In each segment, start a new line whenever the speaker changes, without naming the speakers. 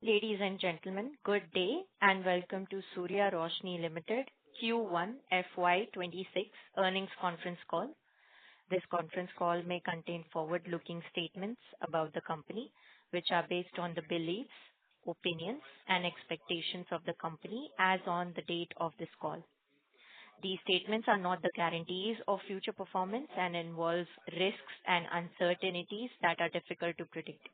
Ladies and gentlemen, good day and welcome to Surya Roshni Limited Q1 FY26 earnings conference call. This conference call may contain forward-looking statements about the company, which are based on the beliefs, opinions, and expectations of the company as on the date of this call. These statements are not the guarantees of future performance and involve risks and uncertainties that are difficult to predict.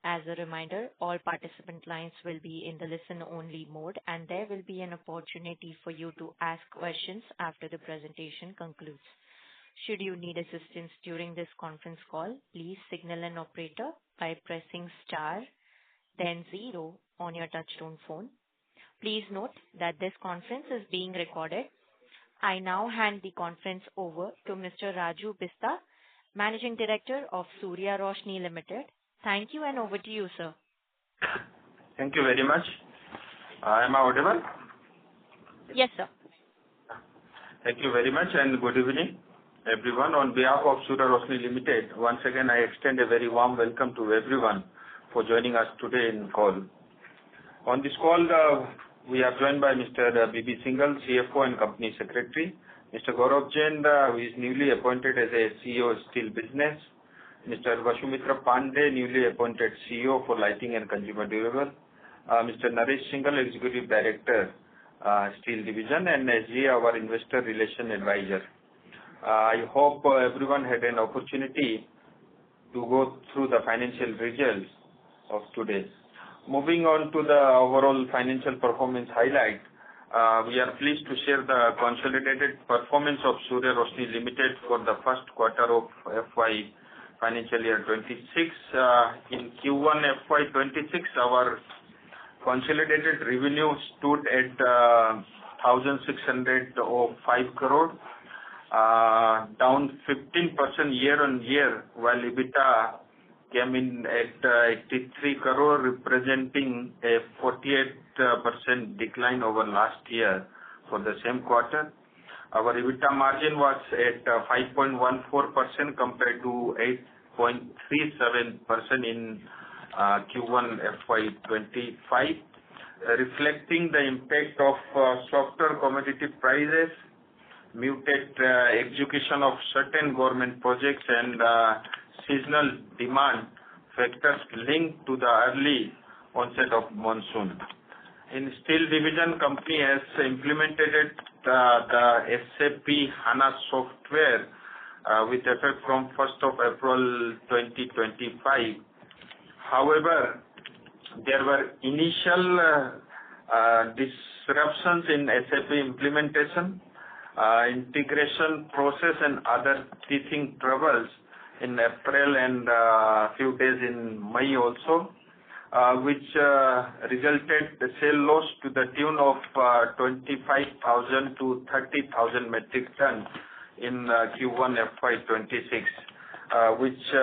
As a reminder, all participant lines will be in the listen-only mode, and there will be an opportunity for you to ask questions after the presentation concludes. Should you need assistance during this conference call, please signal an operator by pressing star, then 0 on your touchtone phone. Please note that this conference is being recorded. I now hand the conference over to Mr. Raju Bista, Managing Director of Surya Roshni Limited. Thank you, and over to you, sir.
Thank you very much. Am I audible?
Yes, sir.
Thank you very much, and good evening, everyone. On behalf of Surya Roshni Limited, once again I extend a very warm welcome to everyone for joining us today in call. On this call, we are joined by Mr. B.B. Singhal, CFO and Company Secretary, Mr. Gaurav Jain, who is newly appointed as a CEO of Steel Business, Mr. Vasumitra Pandey, newly appointed CEO for Lighting and Consumer Durable, Mr. Naresh Singhal, Executive Director, Steel Division, and SG, our Investor Relation Advisor. I hope everyone had an opportunity to go through the financial results of today. Moving on to the overall financial performance highlight, we are pleased to share the consolidated performance of Surya Roshni Limited for the first quarter of financial year 26. In Q1 FY26, our consolidated revenue stood at 1,605 crore, down 15% year on year, while EBITDA came in at 83 crore, representing a 48% decline over last year for the same quarter. Our EBITDA margin was at 5.14% compared to 8.37% in Q1 FY25, reflecting the impact of softer commodity prices, muted execution of certain government projects, and seasonal demand factors linked to the early onset of monsoon. In Steel Division, company has implemented the SAP HANA software with effect from 1st of April 2025. However, there were initial disruptions in SAP implementation, integration process, and other teething troubles in April and few days in May also, which resulted the sale loss to the tune of 25,000 to 30,000 metric tons in Q1 FY26, which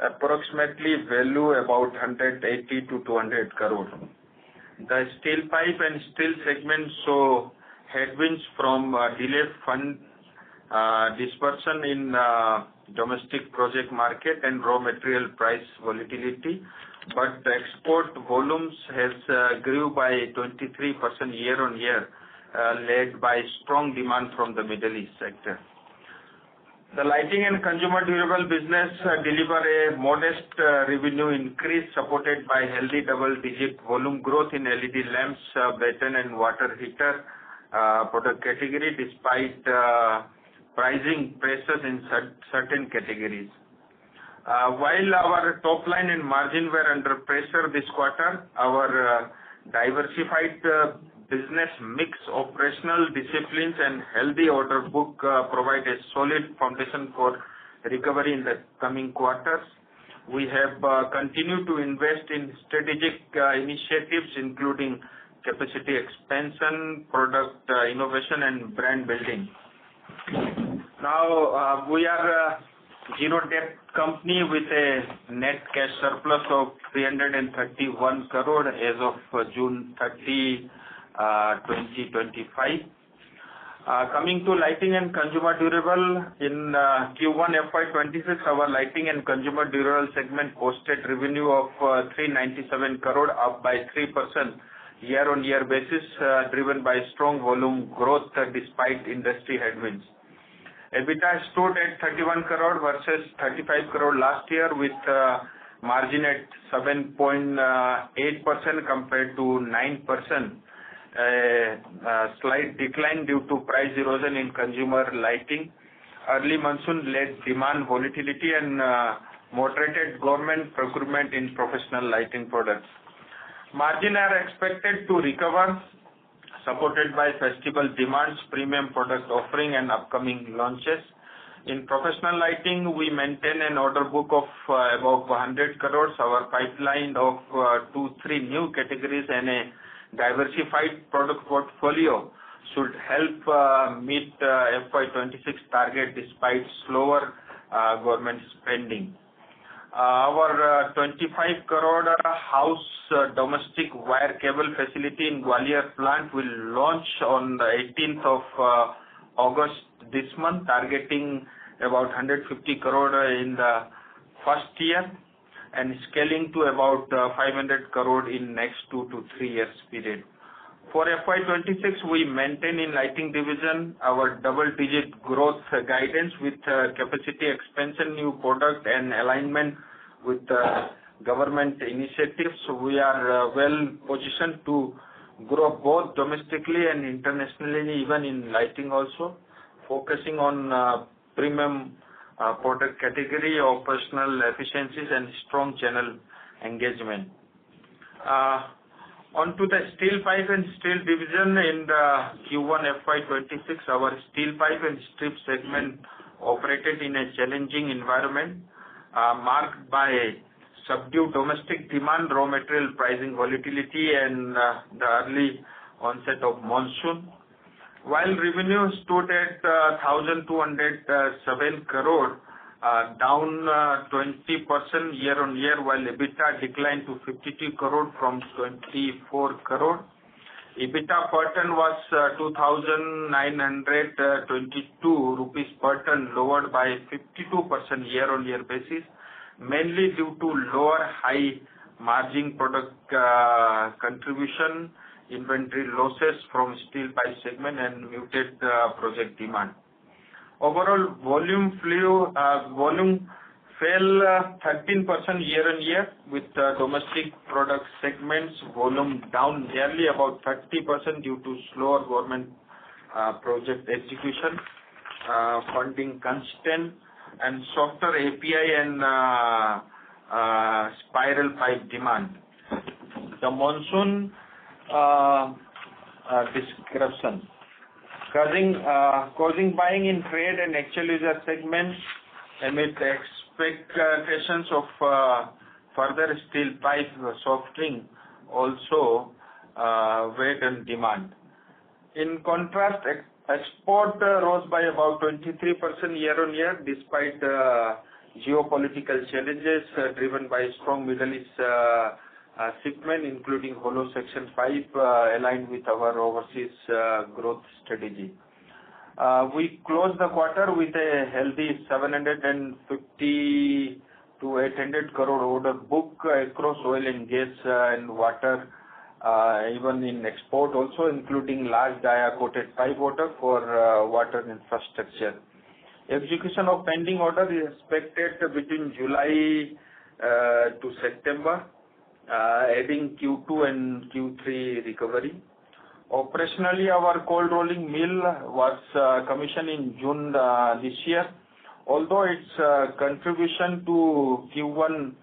approximately value about 180 to 200 crore. The steel pipe and steel segment saw headwinds from delayed fund dispersion in domestic project market and raw material price volatility, but the export volumes has grew by 23% year on year, led by strong demand from the Middle East sector. The lighting and consumer durable business deliver a modest revenue increase supported by healthy double-digit volume growth in LED lamps, batten and water heater product category despite pricing pressures in certain categories. While our top line and margin were under pressure this quarter, our diversified business mix, operational disciplines, and healthy order book provide a solid foundation for recovery in the coming quarters. We have continued to invest in strategic initiatives including capacity expansion, product innovation, and brand building. Now, we are a zero debt company with a net cash surplus of 331 crore as of June 30, 2025. Coming to lighting and consumer durable, in Q1 FY26, our lighting and consumer durable segment posted revenue of 397 crore, up by 3% year-on-year basis, driven by strong volume growth despite industry headwinds. EBITDA stood at 31 crore versus 35 crore last year, with margin at 7.8% compared to 9%. A slight decline due to price erosion in consumer lighting, early monsoon-led demand volatility, and moderated government procurement in professional lighting products. Margins are expected to recover, supported by festival demands, premium product offering, and upcoming launches. In professional lighting, we maintain an order book of about 100 crores. Our pipeline of 2-3 new categories and a diversified product portfolio should help meet FY26 target despite slower government spending. Our 25 crore house domestic wire cable facility in Gwalior plant will launch on the 18th of August this month, targeting about 150 crore in the first year and scaling to about 500 crore in next 2 to 3 years period. For FY26, we maintain in lighting division our double-digit growth guidance with capacity expansion, new product, and alignment with government initiatives. We are well positioned to grow both domestically and internationally, even in lighting also, focusing on premium product category, operational efficiencies, and strong channel engagement. On to the steel pipe and steel division. In the Q1 FY26, our steel pipe and strip segment operated in a challenging environment marked by subdued domestic demand, raw material pricing volatility, and the early onset of monsoon. While revenue stood at 1,207 crore, down 20% year-on-year, while EBITDA declined to 52 crore from 24 crore. EBITDA per ton was 2,922 rupees per ton, lowered by 52% year-on-year basis, mainly due to lower high margin product contribution, inventory losses from steel pipe segment, and muted project demand. Overall volume fell 13% year-on-year, with domestic product segments volume down nearly about 30% due to slower government project execution, funding constraint, and softer API and spiral pipe demand. The monsoon disruption causing buying in trade and actual user segments amid expectations of further steel pipe softening also weighed on demand. In contrast, export rose by about 23% year-on-year despite geopolitical challenges driven by strong Middle East shipment, including hollow section pipe, aligned with our overseas growth strategy. We closed the quarter with a healthy 750 to 800 crore order book across oil and gas and water, even in export also, including large dia coated pipe order for water infrastructure. Execution of pending order is expected between July to September, adding Q2 and Q3 recovery. Operationally, our cold rolling mill was commissioned in June this year. Although its contribution to Q1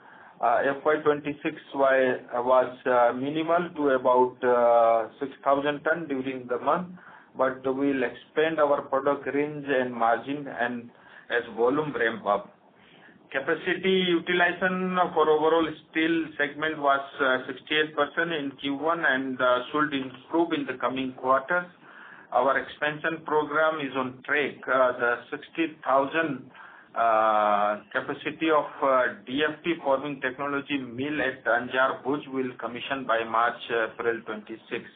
FY26 was minimal to about 6,000 ton during the month, but we'll expand our product range and margin and as volume ramp up. Capacity utilization for overall steel segment was 68% in Q1 and should improve in the coming quarters. Our expansion program is on track. The 60,000 capacity of DFT forming technology mill at Anjar Bhuj will commission by March-April 26.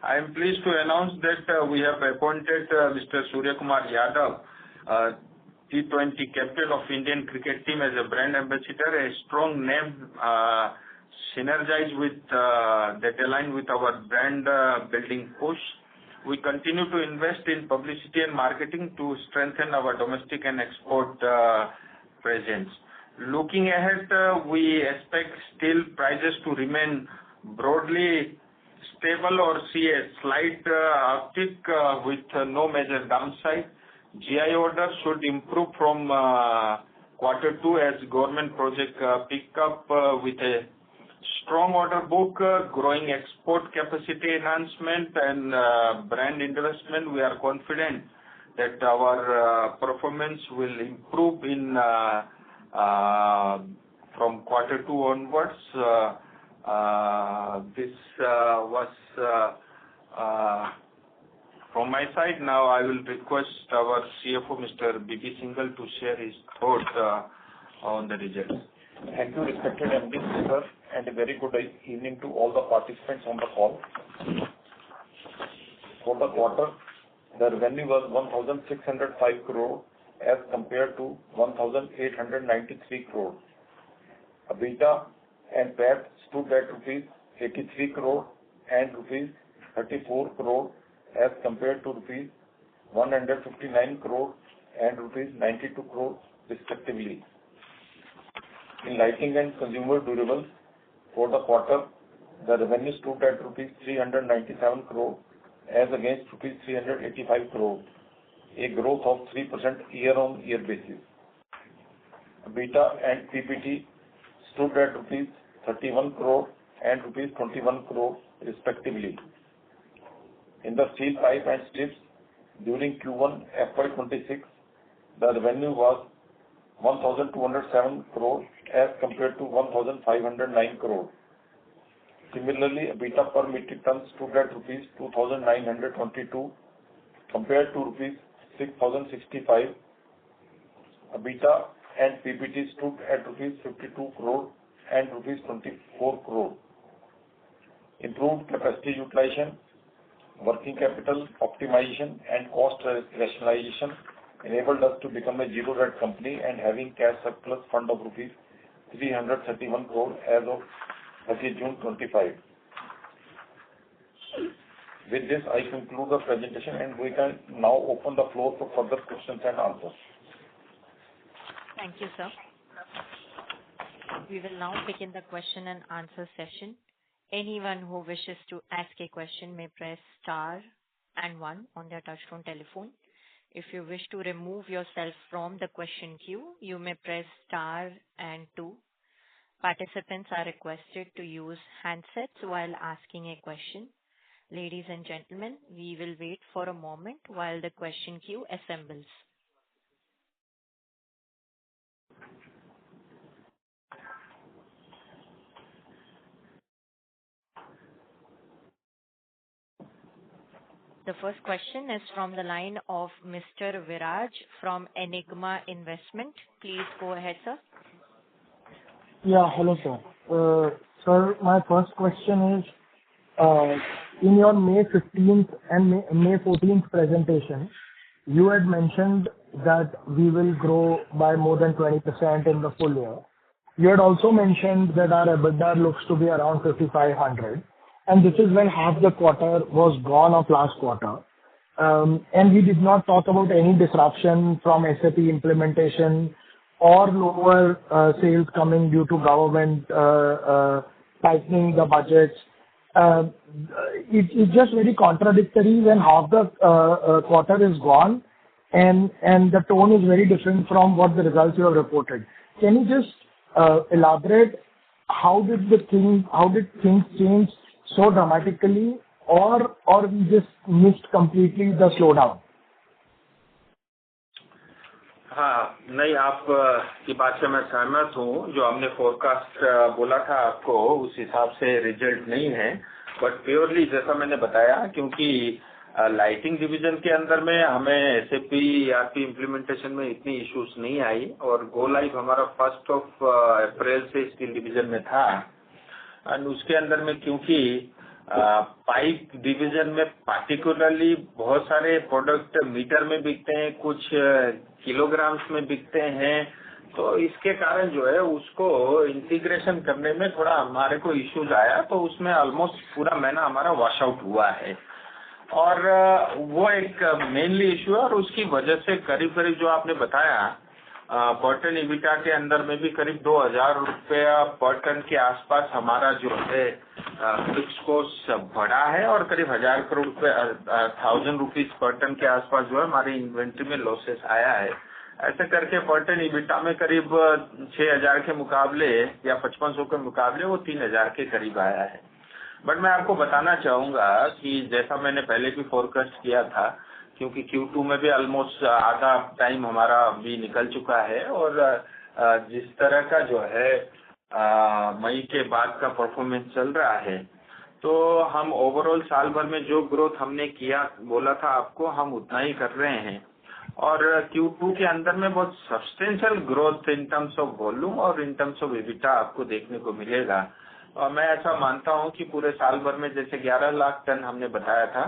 I am pleased to announce that we have appointed Mr. Surya Kumar Yadav, T20 captain of Indian cricket team, as a brand ambassador, a strong name synergized with that aligned with our brand building push. We continue to invest in publicity and marketing to strengthen our domestic and export presence. Looking ahead, we expect steel prices to remain broadly stable or see a slight uptick with no major downside. GI orders should improve from Q2 as government project pick up with a strong order book, growing export capacity enhancement and brand investment. We are confident that our performance will improve in from Q2 onwards. This was from my side. Now I will request our CFO, Mr. B.P. Singhal, to share his thoughts on the results.
Thank you, respected MD sir, and a very good evening to all the participants on the call. For the quarter, the revenue was 1,605 crore as compared to 1,893 crore. EBITDA and PAT stood at rupees 83 crore and rupees 34 crore as compared to rupees 159 crore and rupees 92 crore respectively. In lighting and consumer durables, for the quarter, the revenue stood at rupees 397 crore as against rupees 385 crore, a growth of 3% year-on-year basis. EBITDA and PBT stood at rupees 31 crore and rupees 21 crore respectively. In the steel pipe and strips, during Q1 FY26, the revenue was 1,207 crore as compared to 1,509 crore. Similarly, EBITDA per metric ton stood at rupees 2,922 compared to rupees 6,065. EBITDA and PBT stood at rupees 52 crore and rupees 24 crore. Improved capacity utilization, working capital optimization and cost rationalization enabled us to become a zero debt company and having cash surplus fund of rupees 331 crore as of 30 June 25. With this, I conclude the presentation and we can now open the floor for further questions and answers.
Thank you, sir. We will now begin the question and answer session. Anyone who wishes to ask a question may press star and 1 on their touchtone telephone. If you wish to remove yourself from the question queue, you may press star and 2. Participants are requested to use handsets while asking a question. Ladies and gentlemen, we will wait for a moment while the question queue assembles. The first question is from the line of Mr. Viraj from Enigma Investment. Please go ahead, sir.
Yeah, hello, sir. Sir, my first question is, in your May 15th and May 14th presentation, you had mentioned that we will grow by more than 20% in the full year. You had also mentioned that our EBITDA looks to be around 5,500. And this is when half the quarter was gone of last quarter. And we did not talk about any disruption from SAP implementation or lower sales coming due to government tightening the budgets. It's just very contradictory when half the quarter is gone and the tone is very different from what the results you have reported. Can you just elaborate how did things change so dramatically, or we just missed completely the slowdown?
हाँ, नहीं, आप की बात से मैं सहमत हूँ. जो हमने फोरकास्ट बोला था आपको, उस हिसाब से रिजल्ट नहीं है. बट प्योरली जैसा मैंने बताया, क्योंकि लाइटिंग डिवीजन के अंदर में हमें SAP ERP इम्प्लीमेंटेशन में इतनी इश्यूज नहीं आई और गो लाइव हमारा 1 अप्रैल से स्टील डिवीजन में था. एंड उसके अंदर में क्योंकि पाइप डिवीजन में पार्टिकुलरली बहुत सारे प्रोडक्ट मीटर में बिकते हैं, कुछ किलोग्राम्स में बिकते हैं, तो इसके कारण जो है उसको इंटीग्रेशन करने में थोड़ा हमारे को इश्यूज आया, तो उसमें ऑलमोस्ट पूरा महीना हमारा वॉश आउट हुआ है और वो एक मेनली इश्यू है और उसकी वजह से करीब करीब जो आपने बताया पर टन EBITDA के अंदर में भी करीब 2000 रुपया पर टन के आसपास हमारा जो है फिक्स कॉस्ट बढ़ा है और करीब 1000 करोड़ रुपए 1000 रुपीज पर टन के आसपास जो है हमारी इन्वेंट्री में लॉसेस आया है। ऐसे करके पर टन EBITDA में करीब 6000 के मुकाबले या 5500 के मुकाबले वो 3000 के करीब आया है। बट मैं आपको बताना चाहूंगा कि जैसा मैंने पहले भी फोरकास्ट किया था, क्योंकि Q2 में भी ऑलमोस्ट आधा टाइम हमारा भी निकल चुका है और जिस तरह का जो है मई के बाद का परफॉर्मेंस चल रहा है, तो हम ओवरऑल साल भर में जो ग्रोथ हमने किया बोला था आपको, हम उतना ही कर रहे हैं और Q2 के अंदर में बहुत substantial growth in terms of volume और इन टर्म्स ऑफ EBITDA आपको देखने को मिलेगा। और मैं ऐसा मानता हूं कि पूरे साल भर में जैसे 11 लाख टन हमने बताया था,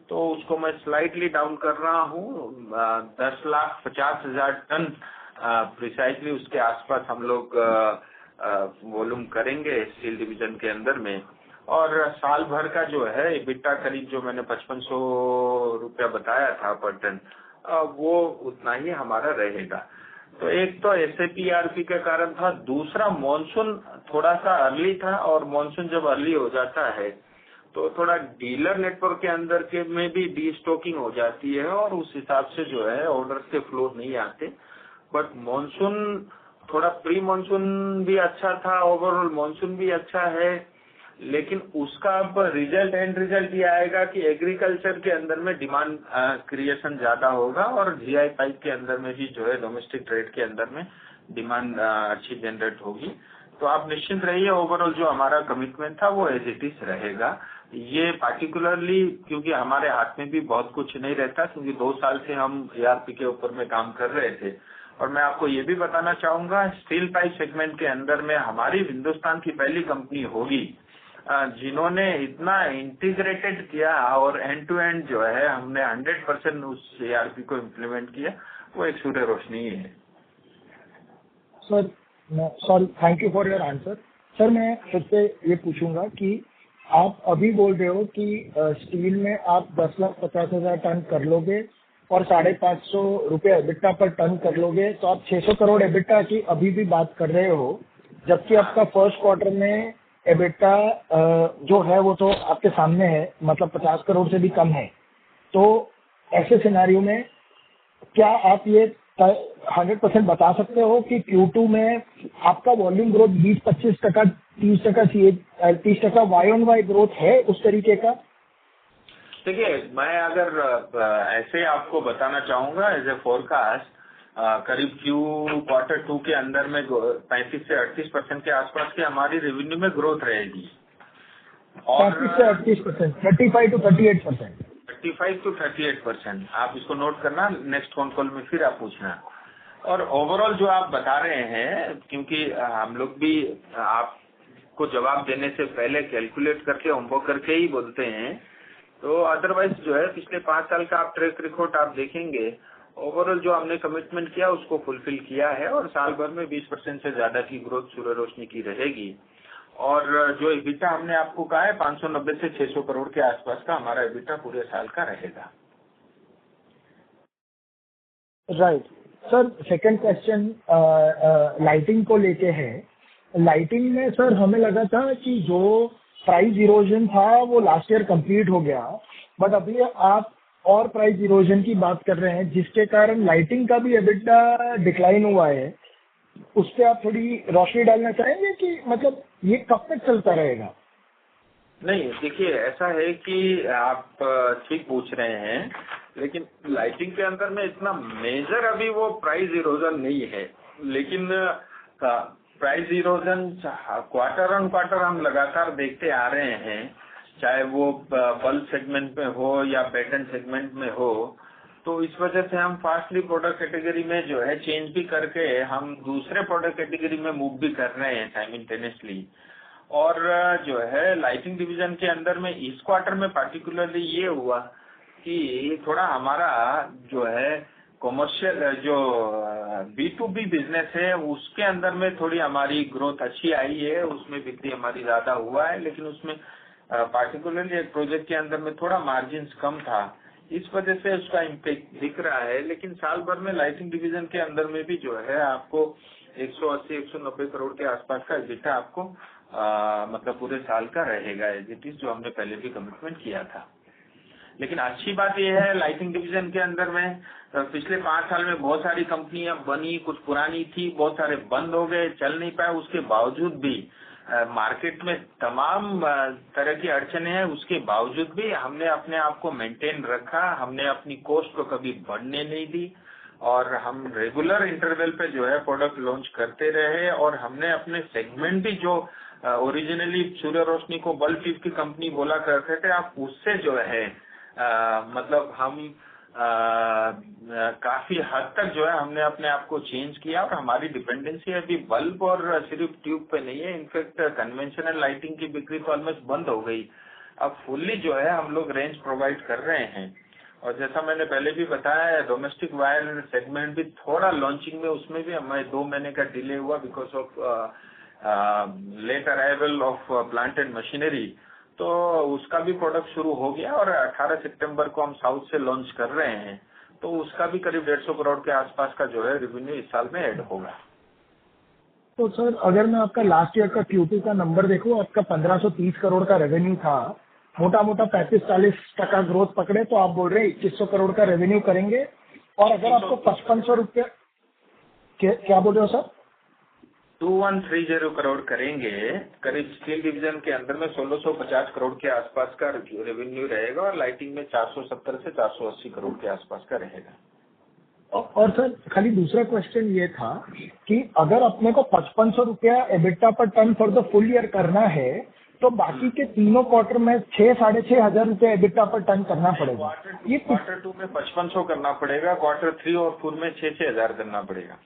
तो उसको मैं स्लाइटली डाउन कर रहा हूँ, 10,50,000 टन प्रिसाइजली उसके आसपास हम लोग वॉल्यूम करेंगे स्टील डिवीजन के अंदर में। और साल भर का जो है EBITDA करीब जो मैंने 5500 रुपया बताया था पर टन, वो उतना ही हमारा रहेगा। तो एक तो SAP-ERP का कारण था, दूसरा मॉनसून थोड़ा सा अर्ली था और मॉनसून जब अर्ली हो जाता है तो थोड़ा डीलर नेटवर्क के अंदर के में भी डी स्टॉकिंग हो जाती है और उस हिसाब से जो है ऑर्डर के फ्लो नहीं आते। बट मॉनसून थोड़ा प्री मॉनसून भी अच्छा था, ओवरऑल मॉनसून भी अच्छा है, लेकिन उसका अब एंड रिजल्ट ये आएगा कि एग्रीकल्चर के अंदर में डिमांड क्रिएशन ज्यादा होगा और GI पाइप के अंदर में भी जो है डोमेस्टिक ट्रेड के अंदर में डिमांड अच्छी जनरेट होगी। तो आप निश्चिंत रहिए, ओवरऑल जो हमारा कमिटमेंट था वो एज इट इज रहेगा। ये पार्टिकुलरली क्योंकि हमारे हाथ में भी बहुत कुछ नहीं रहता, क्योंकि 2 साल से हम ERP के ऊपर में काम कर रहे थे। और मैं आपको ये भी बताना चाहूंगा, स्टील पाइप सेगमेंट के अंदर में हमारी हिंदुस्तान की पहली कंपनी होगी जिन्होंने इतना इंटीग्रेटेड किया और एंड टू एंड जो है हमने 100% उस ERP को इम्प्लीमेंट किया, वो एक सूर्य रोशनी ही है।
Sir sorry, thank you for your answer. Sir मैं फिर से ये पूछूंगा कि आप अभी बोल रहे हो कि स्टील में आप 10,50,000 टन कर लोगे और 550 रुपये EBITDA पर टन कर लोगे, तो आप 600 करोड़ EBITDA की अभी भी बात कर रहे हो, जबकि आपका फर्स्ट क्वार्टर में EBITDA जो है वो तो आपके सामने है, मतलब 50 करोड़ से भी कम है। तो ऐसे सिनेरियो में क्या आप ये 100% बता सकते हो कि Q2 में आपका वॉल्यूम ग्रोथ 20-25%, 30% Y-on-Y ग्रोथ है उस तरीके का?
देखिए, मैं अगर ऐसे आपको बताना चाहूंगा एज ए फोरकास्ट, करीब क्वार्टर 2 के अंदर में 35 से 38% के आसपास की हमारी रेवेन्यू में ग्रोथ रहेगी। और
35 से 38%, 35 to 38%।
35 to 38%, आप इसको नोट करना, नेक्स्ट फोन कॉल में फिर आप पूछना। और ओवरऑल जो आप बता रहे हैं, क्योंकि हम लोग भी आपको जवाब देने से पहले कैलकुलेट करके होमवर्क करके ही बोलते हैं, तो अदरवाइज जो है पिछले 5 साल का आप ट्रैक रिकॉर्ड आप देखेंगे, ओवरऑल जो हमने कमिटमेंट किया उसको फुलफिल किया है और साल भर में 20% से ज्यादा की ग्रोथ सूर्य रोशनी की रहेगी। और जो EBITDA हमने आपको कहा है 590 से 600 करोड़ के आसपास का हमारा EBITDA पूरे साल का रहेगा।
Right sir, second question lighting को लेके है। लाइटिंग में सर हमें लगा था कि जो प्राइस इरोजन था वो लास्ट ईयर कंप्लीट हो गया, बट अभी आप और प्राइस इरोजन की बात कर रहे हैं, जिसके कारण लाइटिंग का भी EBITDA डिक्लाइन हुआ है। उस पर आप थोड़ी रोशनी डालना चाहेंगे कि मतलब ये कब तक चलता रहेगा?
नहीं, देखिए ऐसा है कि आप ठीक पूछ रहे हैं, लेकिन लाइटिंग के अंदर में इतना मेजर अभी वो प्राइस इरोजन नहीं है, लेकिन price erosion quarter on quarter हम लगातार देखते आ रहे हैं, चाहे वो बल्ब सेगमेंट में हो या पैटर्न सेगमेंट में हो। तो इस वजह से हम फास्टली प्रोडक्ट कैटेगरी में जो है चेंज भी करके हम दूसरे प्रोडक्ट कैटेगरी में मूव भी कर रहे हैं साइमल्टेनियसली। और जो है लाइटिंग डिवीजन के अंदर में इस क्वार्टर में पार्टिकुलरली ये हुआ कि थोड़ा हमारा जो है कॉमर्शियल जो B2B बिजनेस है उसके अंदर में थोड़ी हमारी ग्रोथ अच्छी आई है, उसमें बिक्री हमारी ज्यादा हुआ है, लेकिन उसमें पार्टिकुलरली एक प्रोजेक्ट के अंदर में थोड़ा मार्जिन्स कम था, इस वजह से उसका इम्पैक्ट दिख रहा है। लेकिन साल भर में लाइटिंग डिवीजन के अंदर में भी जो है आपको 180-190 करोड़ के आसपास का EBITDA आपको मतलब पूरे साल का रहेगा एज इट इज, जो हमने पहले भी कमिटमेंट किया था। लेकिन अच्छी बात यह है लाइटिंग डिवीजन के अंदर में पिछले 5 साल में बहुत सारी कंपनियां बनी, कुछ पुरानी थी, बहुत सारे बंद हो गए, चल नहीं पाए, उसके बावजूद भी मार्केट में तमाम तरह की अड़चने हैं, उसके बावजूद भी हमने अपने आप को मेंटेन रखा, हमने अपनी कॉस्ट को कभी बढ़ने नहीं दी और हम रेगुलर इंटरवल पे जो है प्रोडक्ट लॉन्च करते रहे। और हमने अपने सेगमेंट भी जो ओरिजिनली सूर्य रोशनी को बल्ब ट्यूब की कंपनी बोला करते थे, आप उससे जो है मतलब हम काफी हद तक जो है हमने अपने आप को चेंज किया और हमारी डिपेंडेंसी अभी बल्ब और सिर्फ ट्यूब पे नहीं है। इनफैक्ट कन्वेंशनल लाइटिंग की बिक्री तो ऑलमोस्ट बंद हो गई, अब फुल्ली जो है हम लोग रेंज प्रोवाइड कर रहे हैं। और जैसा मैंने पहले भी बताया, डोमेस्टिक वायर सेगमेंट भी थोड़ा लॉन्चिंग में उसमें भी हमें 2 महीने का डिले हुआ because of late arrival of plant and machinery, तो उसका भी प्रोडक्ट शुरू हो गया और 18 सितंबर को हम साउथ से लॉन्च कर रहे हैं, तो उसका भी करीब 150 करोड़ के आसपास का जो है रेवेन्यू इस साल में ऐड होगा।
तो सर अगर मैं आपका लास्ट ईयर का Q2 का नंबर देखूं, आपका 1530 करोड़ का रेवेन्यू था, मोटा मोटा 35-40% ग्रोथ पकड़े, तो आप बोल रहे हैं 2100 करोड़ का रेवेन्यू करेंगे। और अगर आपको 5500 रुपये, क्या बोल रहे हो सर?
2130 करोड़ करेंगे, करीब स्टील डिवीजन के अंदर में 1650 करोड़ के आसपास का रेवेन्यू रहेगा और लाइटिंग में 470 से 480 करोड़ के आसपास का रहेगा।
और सर खाली दूसरा क्वेश्चन ये था कि अगर अपने को 5500 रुपया EBITDA per ton for the full year करना है, तो बाकी के तीनों क्वार्टर में 6-6.5 हजार रुपया EBITDA पर टन करना पड़ेगा।
ये क्वार्टर 2 में 5500 करना पड़ेगा, क्वार्टर 3 और 4 में 6-6 हजार करना पड़ेगा।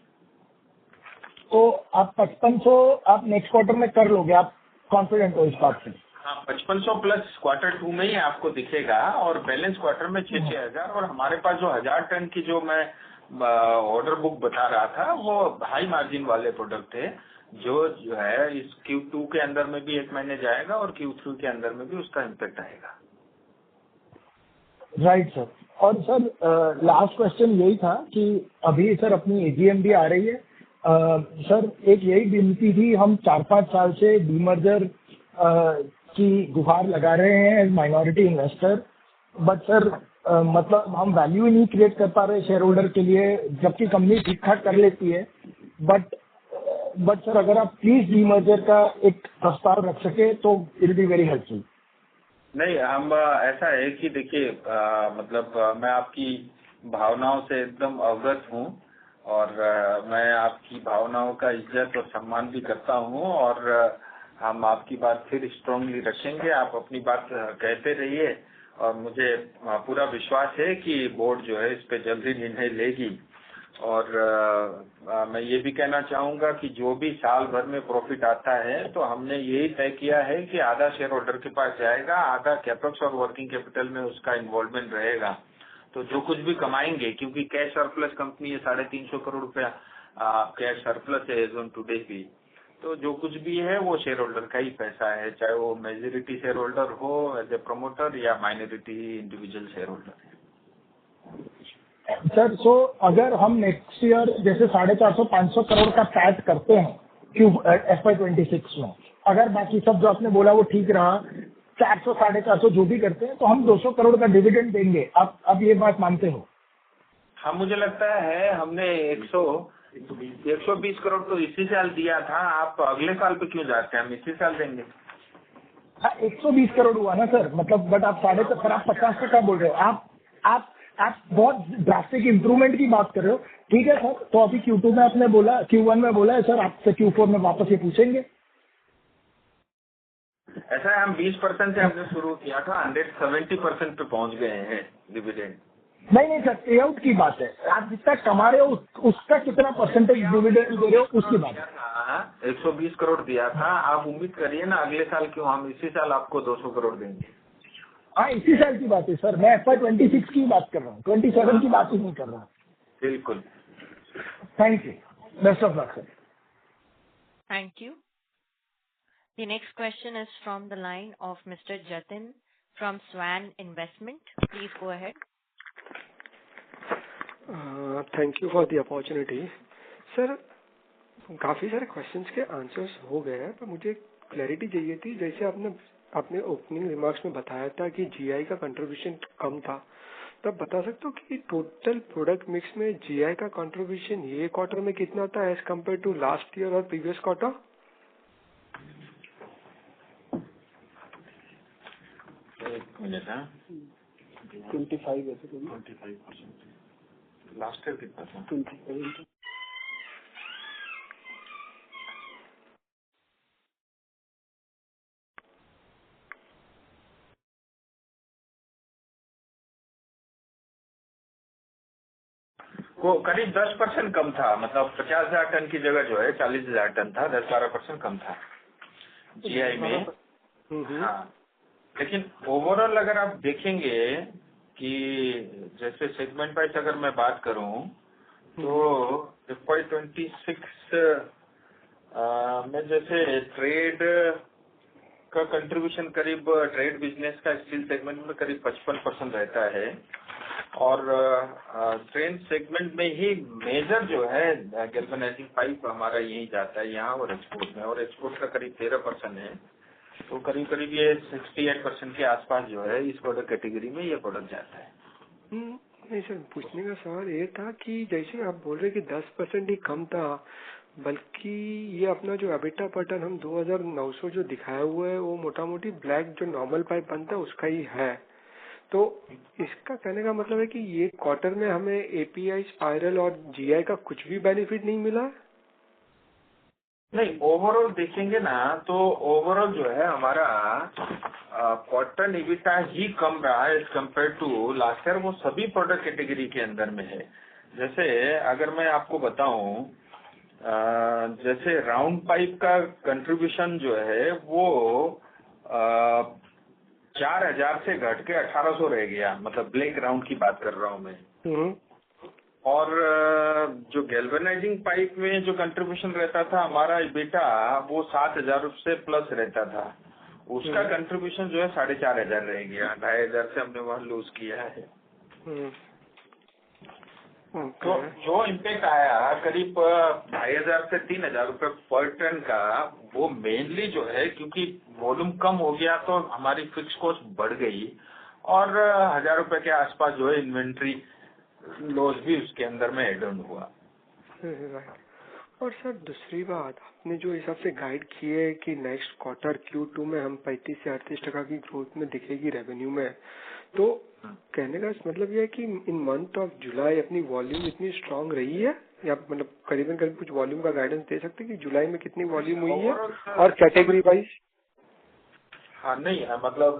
तो आप 5500 आप नेक्स्ट क्वार्टर में कर लोगे, आप कॉन्फिडेंट हो इस बात से?
हाँ, 5500 प्लस क्वार्टर 2 में ही आपको दिखेगा और बैलेंस क्वार्टर में 6-6 हजार। और हमारे पास जो 1000 टन की जो मैं ऑर्डर बुक बता रहा था, वो हाई मार्जिन वाले प्रोडक्ट है, जो है इस Q2 के अंदर में भी 1 महीने जाएगा और Q3 के अंदर में भी उसका इम्पैक्ट आएगा।
Right sir. और सर लास्ट क्वेश्चन यही था कि अभी सर अपनी AGM भी आ रही है, सर एक यही विनती थी, हम 4-5 साल से डीमर्जर की गुहार लगा रहे हैं as minority investor, but sir मतलब हम वैल्यू ही नहीं क्रिएट कर पा रहे शेयर होल्डर के लिए, जबकि कंपनी ठीक ठाक कर लेती है। बट सर अगर आप प्लीज डीमर्जर का एक प्रस्ताव रख सके तो it will be very helpful.
नहीं, हम ऐसा है कि देखिए मतलब मैं आपकी भावनाओं से एकदम अवगत हूँ और मैं आपकी भावनाओं का इज्जत और सम्मान भी करता हूँ और हम आपकी बात फिर स्ट्रांगली रखेंगे। आप अपनी बात कहते रहिए और मुझे पूरा विश्वास है कि बोर्ड जो है इस पे जल्दी निर्णय लेगी। और मैं ये भी कहना चाहूँगा कि जो भी साल भर में प्रॉफिट आता है तो हमने यही तय किया है कि आधा शेयर होल्डर के पास जाएगा, आधा कैपेक्स और वर्किंग कैपिटल में उसका इन्वॉल्वमेंट रहेगा। तो जो कुछ भी कमाएंगे, क्योंकि कैश सरप्लस कंपनी है, 350 करोड़ रुपया कैश सरप्लस है एज ऑन टुडे भी, तो जो कुछ भी है वो शेयर होल्डर का ही पैसा है, चाहे वो मेजोरिटी शेयर होल्डर हो एज ए प्रमोटर या माइनॉरिटी इंडिविजुअल शेयर होल्डर है।
सर सो अगर हम नेक्स्ट ईयर जैसे 450-500 करोड़ का पैट करते हैं FY26 में, अगर बाकी सब जो आपने बोला वो ठीक रहा, 400-450 जो भी करते हैं, तो हम 200 करोड़ का डिविडेंड देंगे। आप ये बात मानते हो?
हाँ, मुझे लगता है हमने 120 करोड़ तो इसी साल दिया था, आप अगले साल पे क्यों जाते हैं? हम इसी साल देंगे।
हाँ, 120 करोड़ हुआ ना सर, मतलब बट आप 50% बोल रहे हो। आप बहुत ड्रास्टिक इम्प्रूवमेंट की बात कर रहे हो। ठीक है सर, तो अभी Q2 में आपने बोला, Q1 में बोला है सर, आपसे Q4 में वापस ये पूछेंगे।
ऐसा है, हम 20% से हमने शुरू किया था, 170% पे पहुंच गए हैं डिविडेंड।
नहीं सर, पे आउट की बात है, आप जितना कमा रहे हो उसका कितना परसेंटेज डिविडेंड दे रहे हो उसकी बात है।
120 करोड़ दिया था, आप उम्मीद करिए ना अगले साल क्यों, हम इसी साल आपको 200 करोड़ देंगे।
हाँ, इसी साल की बात है सर, मैं FY26 की बात कर रहा हूँ, 27 की बात ही नहीं कर रहा।
बिल्कुल।
Thank you, best of luck sir.
Thank you. The next question is from the line of Mr. Jatin from Swan Investment. Please go ahead.
Thank you for the opportunity. Sir, काफ़ी सारे क्वेश्चंस के answers हो गए हैं, पर मुझे clarity चाहिए थी। जैसे आपने ओपनिंग रिमार्क्स में बताया था कि जीआई का कंट्रीब्यूशन कम था, तो आप बता सकते हो कि टोटल प्रोडक्ट मिक्स में जीआई का कंट्रीब्यूशन ये क्वार्टर में कितना था as compare to last year और प्रीवियस क्वार्टर?
एक मिनट।
25 ऐसे
25%। लास्ट ईयर कितना था?
27।
वो करीब 10% कम था, मतलब 50,000 टन की जगह जो है 40,000 टन था, 10-12% कम था जीआई में। हाँ, लेकिन ओवरऑल अगर आप देखेंगे कि जैसे सेगमेंट वाइज अगर मैं बात करूं तो FY26 में जैसे ट्रेड का कंट्रीब्यूशन करीब, ट्रेड बिजनेस का स्टील सेगमेंट में करीब 55% रहता है, और ट्रेन सेगमेंट में ही मेजर जो है गैल्वेनाइजिंग पाइप हमारा यही जाता है यहाँ, और एक्सपोर्ट में, और एक्सपोर्ट का करीब 13% है। तो करीब करीब ये 68% के आसपास जो है इस प्रोडक्ट कैटेगरी में ये प्रोडक्ट जाता है।
नहीं सर, पूछने का सवाल ये था कि जैसे आप बोल रहे कि 10% ही कम था, बल्कि ये अपना जो एबिटा पैटर्न हम 2,900 जो दिखाया हुआ है वो मोटा मोटी ब्लैक जो नॉर्मल पाइप बनता है उसका ही है। तो इसका कहने का मतलब है कि ये क्वार्टर में हमें एपीआई, स्पाइरल और जीआई का कुछ भी बेनिफिट नहीं मिला?
नहीं, ओवरऑल देखेंगे ना तो ओवरऑल जो है हमारा कॉटन इबिटा ही कम रहा है as compare to last year. वो सभी प्रोडक्ट कैटेगरी के अंदर में है। जैसे अगर मैं आपको बताऊं, जैसे राउंड पाइप का कंट्रीब्यूशन जो है वो 4,000 से घट के 1,800 रह गया, मतलब ब्लैक राउंड की बात कर रहा हूं मैं। और जो गैल्वेनाइजिंग पाइप में जो कंट्रीब्यूशन रहता था हमारा बेटा, वो 7,000 से प्लस रहता था, उसका कंट्रीब्यूशन जो है 4,500 रह गया। 2,500 से हमने वहाँ लूज किया है। तो जो इम्पैक्ट आया करीब 2,500 से 3,000 रुपए पर टन का, वो मेनली जो है क्योंकि वॉल्यूम कम हो गया तो हमारी फिक्स कॉस्ट बढ़ गई, और 1,000 रुपए के आसपास जो है इन्वेंट्री लॉस भी उसके अंदर में एड ऑन हुआ।
और सर दूसरी बात, आपने जो हिसाब से गाइड की है कि नेक्स्ट क्वार्टर Q2 में हम 35 से 38% की ग्रोथ में दिखेगी रेवेन्यू में, तो कहने का मतलब ये है कि इन मंथ ऑफ जुलाई अपनी वॉल्यूम इतनी स्ट्रांग रही है, या मतलब करीबन करीब कुछ वॉल्यूम का गाइडेंस दे सकते हैं कि जुलाई में कितनी वॉल्यूम हुई है और कैटेगरी वाइज?
हाँ, नहीं मतलब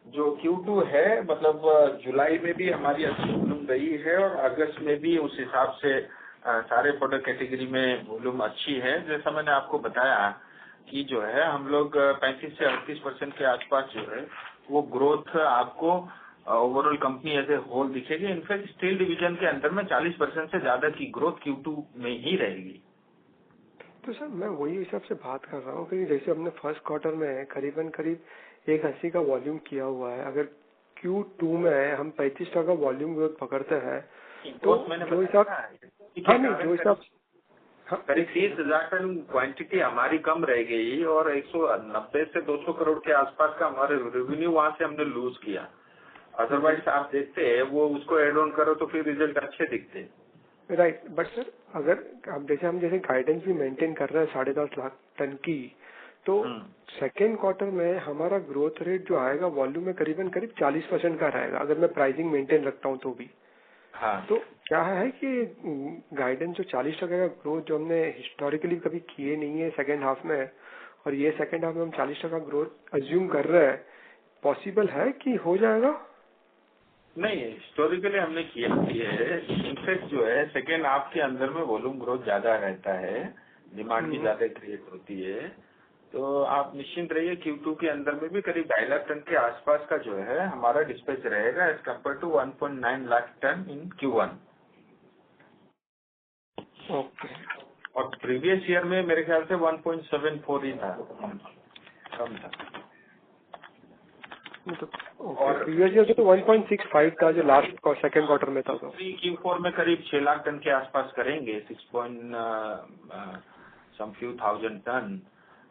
जो Q2 है, मतलब जुलाई में भी हमारी अच्छी वॉल्यूम रही है, और अगस्त में भी उस हिसाब से सारे प्रोडक्ट कैटेगरी में वॉल्यूम अच्छी है। जैसा मैंने आपको बताया कि जो है हम लोग 35 से 38% के आसपास जो है वो ग्रोथ आपको overall company as a whole दिखेगी। इनफैक्ट स्टील डिवीजन के अंदर में 40% से ज्यादा की ग्रोथ Q2 में ही रहेगी।
तो सर मैं वही हिसाब से बात कर रहा हूँ कि जैसे हमने फर्स्ट क्वार्टर में करीबन करीब 180 का वॉल्यूम किया हुआ है, अगर Q2 में हम 35% का वॉल्यूम ग्रोथ पकड़ते हैं तो जो हिसाब
करीब 30,000 टन क्वांटिटी हमारी कम रह गई, और 190 से 200 करोड़ के आसपास का हमारे रेवेन्यू वहाँ से हमने लूज किया। अदरवाइज आप देखते हैं वो उसको एड ऑन करो तो फिर रिजल्ट अच्छे दिखते।
राइट, बट सर अगर आप जैसे गाइडेंस भी मेंटेन कर रहे हैं 10.5 लाख टन की, तो सेकेंड क्वार्टर में हमारा ग्रोथ रेट जो आएगा वॉल्यूम में करीबन करीब 40% का रहेगा, अगर मैं प्राइसिंग मेंटेन रखता हूँ तो भी।
हाँ, तो
क्या है कि गाइडेंस जो 40% का ग्रोथ जो हमने हिस्टोरिकली कभी किए नहीं है सेकेंड हाफ में, और ये सेकेंड हाफ में हम 40% ग्रोथ अज्यूम कर रहे हैं, पॉसिबल है कि हो जाएगा?
नहीं, हिस्टोरिकली हमने किया है। इनफैक्ट जो है सेकेंड हाफ के अंदर में वॉल्यूम ग्रोथ ज्यादा रहता है, डिमांड भी ज्यादा क्रिएट होती है। तो आप निश्चिंत रहिए, Q2 के अंदर में भी करीब 2.5 लाख टन के आसपास का जो है हमारा डिस्पैच रहेगा as compare to 1.9 lakh ton in Q1।
Okay.
और प्रीवियस ईयर में मेरे ख्याल से 1.74 ही था, कम था।
और प्रीवियस ईयर तो 1.65 था जो लास्ट सेकंड क्वार्टर में था। तो
Q4 में करीब 6 लाख टन के आसपास करेंगे, 6,000 टन।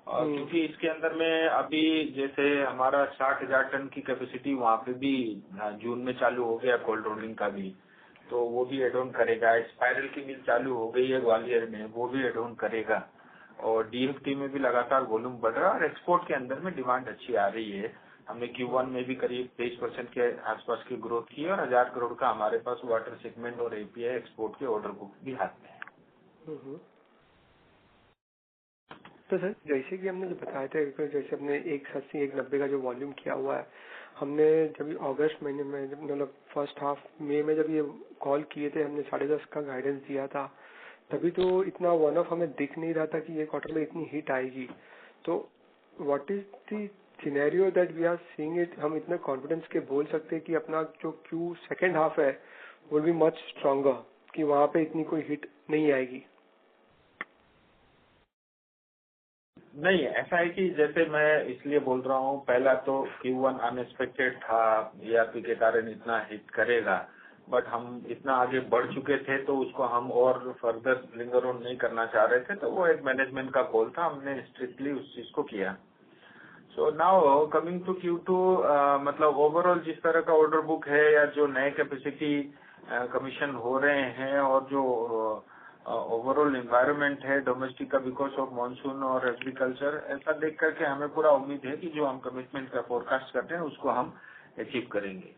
और क्योंकि इसके अंदर में अभी जैसे हमारा 60,000 टन की कैपेसिटी वहाँ पे भी जून में चालू हो गया कोल्ड रोलिंग का भी, तो वो भी एड ऑन करेगा। स्पाइरल की मिल चालू हो गई है ग्वालियर में, वो भी एड ऑन करेगा। और DFT में भी लगातार वॉल्यूम बढ़ रहा है और एक्सपोर्ट के अंदर में डिमांड अच्छी आ रही है। हमने Q1 में भी करीब 23% के आसपास की ग्रोथ की और 1000 करोड़ का हमारे पास वाटर सेगमेंट और API एक्सपोर्ट के ऑर्डर बुक भी हाथ में है।
तो सर जैसे कि हमने जो बताया था, जैसे हमने 180 190 का जो वॉल्यूम किया हुआ है, हमने जब अगस्त महीने में मतलब फर्स्ट हाफ मई में जब ये कॉल किए थे, हमने 10.5 का गाइडेंस दिया था, तभी तो इतना वन ऑफ हमें दिख नहीं रहा था कि ये क्वार्टर में इतनी हिट आएगी। तो what is the scenario that we are seeing it, हम इतने कॉन्फिडेंस के बोल सकते हैं कि अपना जो Q सेकेंड हाफ है विल बी मच स्ट्रॉन्गर, कि वहाँ पे इतनी कोई हिट नहीं आएगी?
नहीं, ऐसा है कि जैसे मैं इसलिए बोल रहा हूँ, पहला तो Q1 अनएक्सपेक्टेड था, ERP के कारण इतना हिट करेगा, बट हम इतना आगे बढ़ चुके थे तो उसको हम और फर्दर लिंगर ऑन नहीं करना चाह रहे थे, तो वो एक मैनेजमेंट का कॉल था, हमने स्ट्रिक्टली उस चीज को किया। So now coming to Q2, मतलब ओवरऑल जिस तरह का ऑर्डर बुक है या जो नए कैपेसिटी कमीशन हो रहे हैं और जो ओवरऑल एनवायरनमेंट है डोमेस्टिक का बिकॉज ऑफ मॉनसून और एग्रीकल्चर, ऐसा देख करके हमें पूरा उम्मीद है कि जो हम कमिटमेंट का फोरकास्ट करते हैं उसको हम अचीव करेंगे।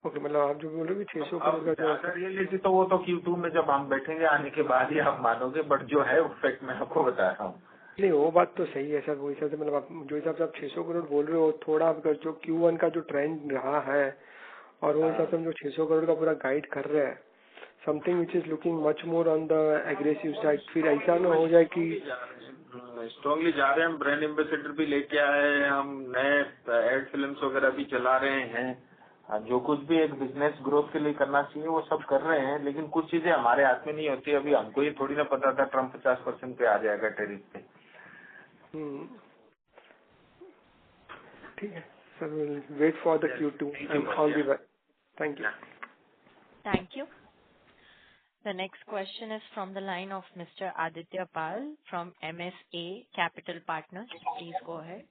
ओके, मतलब आप जो बोल रहे हो 600 करोड़ का
अगर रियलिटी तो वो तो Q2 में जब हम बैठेंगे आने के बाद ही आप मानोगे, बट जो है फैक्ट मैं आपको बता रहा हूँ।
नहीं, वो बात तो सही है सर। वो हिसाब से मतलब आप जो हिसाब से आप 600 करोड़ बोल रहे हो, थोड़ा अगर जो Q1 का जो ट्रेंड रहा है और वो हिसाब से हम जो 600 करोड़ का पूरा गाइड कर रहे हैं, something which is looking much more on the aggressive side, फिर ऐसा ना हो जाए कि
स्ट्रांगली जा रहे हैं। हम ब्रांड एम्बेसडर भी लेके आए हैं, हम नए एड फिल्म्स वगैरह भी चला रहे हैं। जो कुछ भी एक बिजनेस ग्रोथ के लिए करना चाहिए वो सब कर रहे हैं, लेकिन कुछ चीजें हमारे हाथ में नहीं होती। अभी हमको ये थोड़ी ना पता था ट्रम्प 50% पे आ जाएगा टैरिफ पे।
ठीक है sir, will wait for the Q2 and all the best. Thank you.
Thank you. The next question is from the line of Mr. Aditya Pal from MSA Capital Partners. Please go ahead.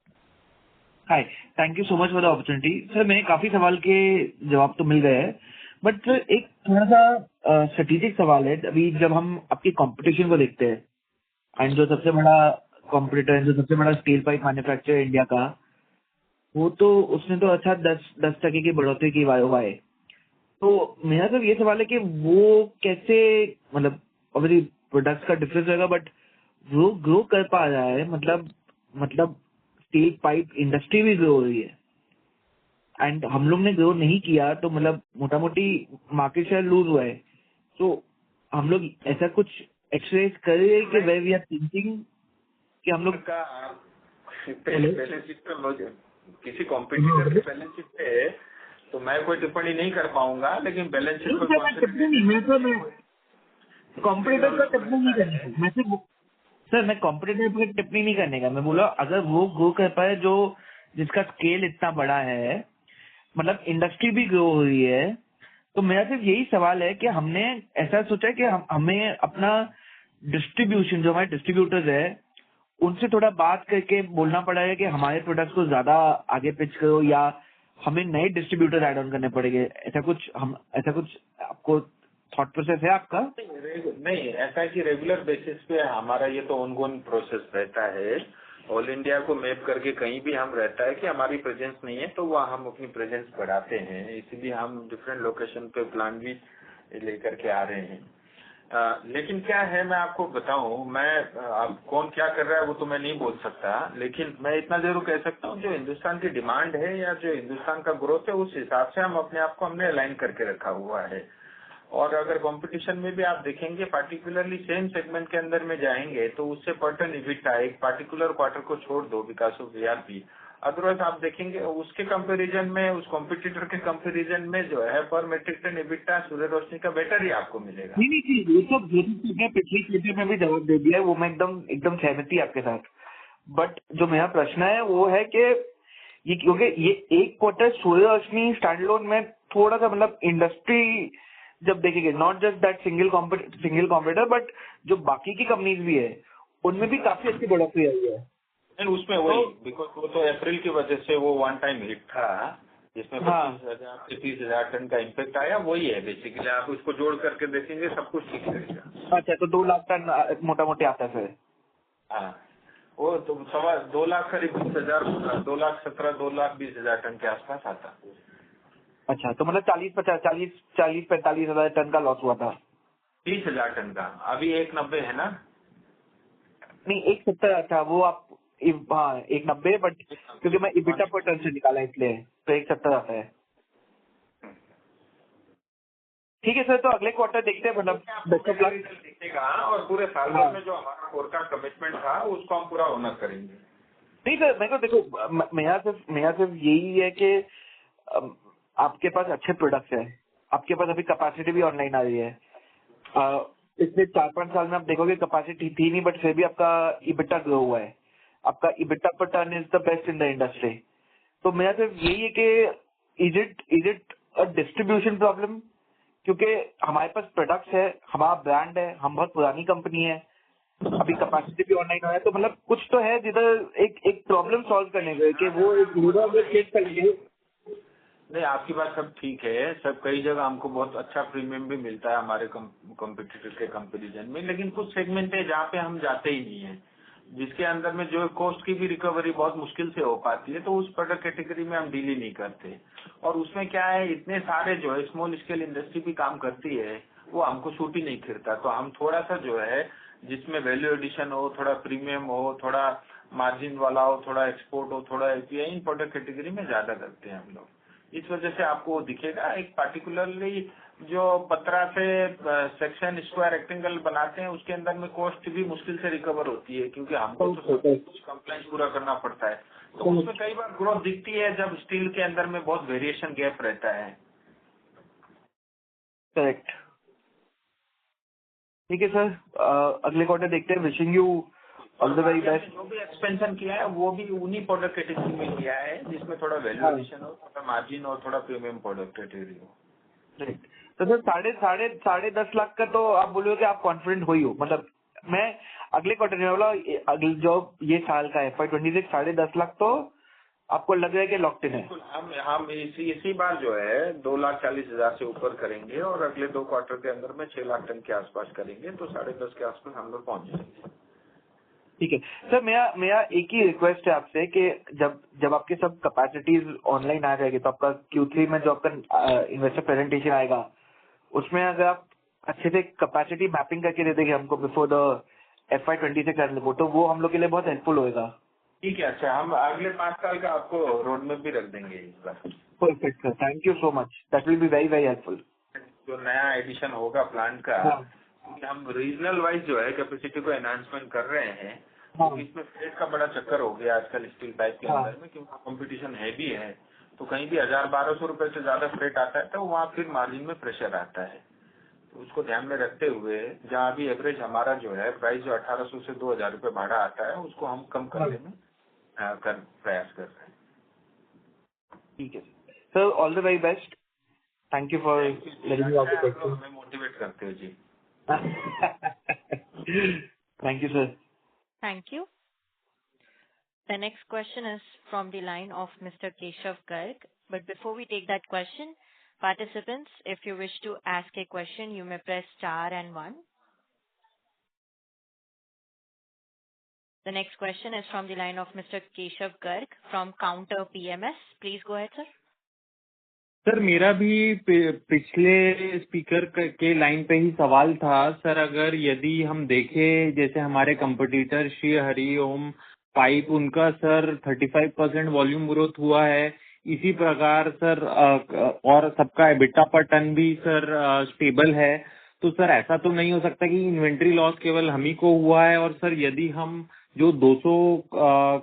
Hi, thank you so much for the opportunity. Sir मेरे काफी सवाल के जवाब तो मिल गए हैं, but sir एक थोड़ा सा स्ट्रेटेजिक सवाल है। अभी जब हम आपकी कंपटीशन को देखते हैं एंड जो सबसे बड़ा कॉम्पिटिटर है, जो सबसे बड़ा स्टील पाइप मैन्युफैक्चरर इंडिया का, वो तो उसने तो अच्छा 10% की बढ़ोतरी की YOY। तो मेरा तो ये सवाल है कि वो कैसे, मतलब ऑब्वियसली प्रोडक्ट्स का डिफरेंस रहेगा, बट वो ग्रो कर पा रहा है, मतलब स्टील पाइप इंडस्ट्री भी ग्रो हो रही है एंड हम लोग ने ग्रो नहीं किया, तो मतलब मोटा मोटी मार्केट शेयर लूज हुआ है। तो हम लोग ऐसा कुछ एक्सरसाइज कर रहे हैं कि वे वी आर थिंकिंग कि हम लोग
का बैलेंस शीट पे किसी कॉम्पिटिटर के बैलेंस शीट पे तो मैं कोई टिप्पणी नहीं कर पाऊंगा, लेकिन बैलेंस शीट
मैं कॉम्पिटिटर का टिप्पणी नहीं करने, मैं सिर्फ सर मैं कॉम्पिटिटर पर टिप्पणी नहीं करने का, मैं बोला अगर वो ग्रो कर पाए जो जिसका स्केल इतना बड़ा है, मतलब इंडस्ट्री भी ग्रो हो रही है, तो मेरा सिर्फ यही सवाल है कि हमने ऐसा सोचा है कि हमें अपना डिस्ट्रीब्यूशन, जो हमारे डिस्ट्रीब्यूटर्स है, उनसे थोड़ा बात करके बोलना पड़ा है कि हमारे प्रोडक्ट्स को ज्यादा आगे पिच करो, या हमें नए डिस्ट्रीब्यूटर ऐड ऑन करने पड़ेंगे। ऐसा कुछ आपको थॉट प्रोसेस है आपका?
नहीं, ऐसा है कि रेगुलर बेसिस पे हमारा ये तो ऑनगोइंग प्रोसेस रहता है। ऑल इंडिया को मैप करके कहीं भी हम रहता है कि हमारी प्रेजेंस नहीं है तो वहाँ हम अपनी प्रेजेंस बढ़ाते हैं, इसीलिए हम डिफरेंट लोकेशन पे प्लान भी लेकर के आ रहे हैं। लेकिन क्या है, मैं आपको बताऊं, मैं अब कौन क्या कर रहा है वो तो मैं नहीं बोल सकता, लेकिन मैं इतना जरूर कह सकता हूं जो हिंदुस्तान की डिमांड है या जो हिंदुस्तान का ग्रोथ है, उस हिसाब से हम अपने आप को हमने अलाइन करके रखा हुआ है। और अगर कंपटीशन में भी आप देखेंगे पार्टिकुलरली सेम सेगमेंट के अंदर में जाएंगे तो उससे पर टन EBITDA एक पार्टिकुलर क्वार्टर को छोड़ दो बिकॉज ऑफ VRP, अदरवाइज आप देखेंगे उसके कंपैरिजन में, उस कॉम्पिटिटर के कंपैरिजन में जो है पर मेट्रिक टन EBITDA सूर्य रोशनी का बेटर ही आपको मिलेगा।
नहीं नहीं, ये सब पिछली क्लिप में भी जवाब दे दिया है, वो मैं एकदम सहमति आपके साथ। बट जो मेरा प्रश्न है वो है कि ये क्योंकि ये एक क्वार्टर सूर्य रोशनी स्टैंड लोन में थोड़ा सा मतलब इंडस्ट्री जब देखेंगे, not just that single competitor but जो बाकी की कंपनीज भी है उनमें भी काफी अच्छी बढ़ोतरी आई है।
उसमें वही बिकॉज वो तो अप्रैल की वजह से वो वन टाइम हिट था जिसमें 25,000 से 30,000 टन का इम्पैक्ट आया, वही है बेसिकली। आप उसको जोड़ करके देखेंगे सब कुछ ठीक रहेगा।
अच्छा, तो 2 लाख टन मोटा मोटी आता है फिर।
हाँ, वो तो 2 लाख करीब 20,000, 2,17,00,000 टन के आसपास आता।
अच्छा, तो मतलब 40-45,000 टन का लॉस हुआ था।
30,000 टन का, अभी 190 है ना?
नहीं, 170 था वो। आप हाँ 190, बट क्योंकि मैं EBITDA पर टन से निकाला इसलिए तो 170 आता है। ठीक है सर, तो अगले क्वार्टर देखते हैं, मतलब बेस्ट ऑफ लक
दिखेगा और पूरे साल भर में जो हमारा फोरकास्ट कमिटमेंट था उसको हम पूरा ऑनर करेंगे।
नहीं सर, मेरे को देखो मेरा सिर्फ यही है कि आपके पास अच्छे प्रोडक्ट्स है, आपके पास अभी कैपेसिटी भी ऑनलाइन आ रही है। पिछले 4-5 साल में आप देखोगे कैपेसिटी थी नहीं, बट फिर भी आपका EBITDA ग्रो हुआ है। आपका EBITDA per ton is the best in the industry. तो मेरा सिर्फ यही है कि is it a distribution problem, क्योंकि हमारे पास प्रोडक्ट्स है, हमारा ब्रांड है, हम बहुत पुरानी कंपनी है, अभी कैपेसिटी भी ऑनलाइन हो है, तो मतलब कुछ तो है जिधर एक प्रॉब्लम सॉल्व करने के कि वो एक लीवर चेक कर लीजिए।
नहीं, आपकी बात सब ठीक है, सब कई जगह हमको बहुत अच्छा प्रीमियम भी मिलता है हमारे कॉम्पिटिटर के कंपैरिजन में, लेकिन कुछ सेगमेंट है जहाँ पे हम जाते ही नहीं है, जिसके अंदर में जो कॉस्ट की भी रिकवरी बहुत मुश्किल से हो पाती है, तो उस प्रोडक्ट कैटेगरी में हम डील ही नहीं करते। और उसमें क्या है, इतने सारे जो है स्मॉल स्केल इंडस्ट्री भी काम करती है, वो हमको सूट ही नहीं करता। तो हम थोड़ा सा जो है जिसमें वैल्यू एडिशन हो, थोड़ा प्रीमियम हो, थोड़ा मार्जिन वाला हो, थोड़ा एक्सपोर्ट हो, थोड़ा API, इन प्रोडक्ट कैटेगरी में ज्यादा करते हैं हम लोग। इस वजह से आपको दिखेगा एक पार्टिकुलरली जो 15 से सेक्शन स्क्वायर रेक्टेंगल बनाते हैं उसके अंदर में कॉस्ट भी मुश्किल से रिकवर होती है, क्योंकि हमको तो सब कुछ कंप्लायंस पूरा करना पड़ता है। तो उसमें कई बार ग्रोथ दिखती है जब स्टील के अंदर में बहुत वेरिएशन गैप रहता है।
करेक्ट। ठीक है सर, अगले क्वार्टर देखते हैं। Wishing you all the very best.
जो भी एक्सपेंशन किया है वो भी उन्हीं प्रोडक्ट कैटेगरी में किया है जिसमें थोड़ा वैल्यू एडिशन हो, थोड़ा मार्जिन और थोड़ा प्रीमियम प्रोडक्ट कैटेगरी हो।
राइट। तो सर 10.5 लाख का तो आप बोलोगे कि आप कॉन्फिडेंट हो ही हो। मतलब मैं अगले क्वार्टर में बोला, अगले जो ये साल का है FY26 10.5 लाख तो आपको लग रहा है कि लॉक्ड इन है।
हम इसी बार जो है 2,40,000 से ऊपर करेंगे और अगले 2 क्वार्टर के अंदर में 6 लाख टन के आसपास करेंगे, तो 10.5 के आसपास हम लोग पहुंच जाएंगे।
ठीक है सर, मेरा एक ही रिक्वेस्ट है आपसे कि जब आपके सब कैपेसिटीज ऑनलाइन आ जाएगी तो आपका Q3 में जो आपका इन्वेस्टर प्रेजेंटेशन आएगा उसमें अगर आप अच्छे से कैपेसिटी मैपिंग करके दे देंगे हमको बिफोर द FY26 रिपोर्ट, तो वो हम लोग के लिए बहुत हेल्पफुल होएगा।
ठीक है, अच्छा, हम अगले 5 साल का आपको रोड मैप भी रख देंगे इस बार।
Perfect sir, thank you so much, that will be very very helpful.
जो नया एडिशन होगा प्लांट का, क्योंकि हम रीजनल वाइज जो है कैपेसिटी को एनहांसमेंट कर रहे हैं, क्योंकि इसमें फ्रेट का बड़ा चक्कर हो गया आजकल स्टील पाइप के अंदर में, क्योंकि कंपटीशन हैवी है, तो कहीं भी 1,000-1,200 रुपए से ज्यादा फ्रेट आता है तो वहाँ फिर मार्जिन में प्रेशर आता है। तो उसको ध्यान में रखते हुए जहाँ अभी एवरेज हमारा जो है प्राइस जो 1,800 से 2,000 रुपए भाड़ा आता है उसको हम कम करने में प्रयास कर रहे हैं।
ठीक है sir, all the very best, thank you for letting me out the question.
हमें मोटिवेट करते हो जी।
Thank you sir.
Thank you. The next question is from the line of Mr. Keshav Garg. But before we take that question, participants, if you wish to ask a question, you may press star and 1. The next question is from the line of Mr. Keshav Garg from Counter PMS. Please go ahead, sir.
Sir मेरा भी पिछले speaker के line पे ही सवाल था sir. अगर यदि हम देखें जैसे हमारे कंपटीटर श्री हरि ओम पाइप, उनका सर 35% वॉल्यूम ग्रोथ हुआ है, इसी प्रकार सर और सबका एबिटा पर टन भी सर स्टेबल है। तो सर ऐसा तो नहीं हो सकता कि इन्वेंट्री लॉस केवल हम ही को हुआ है। और सर यदि हम जो 200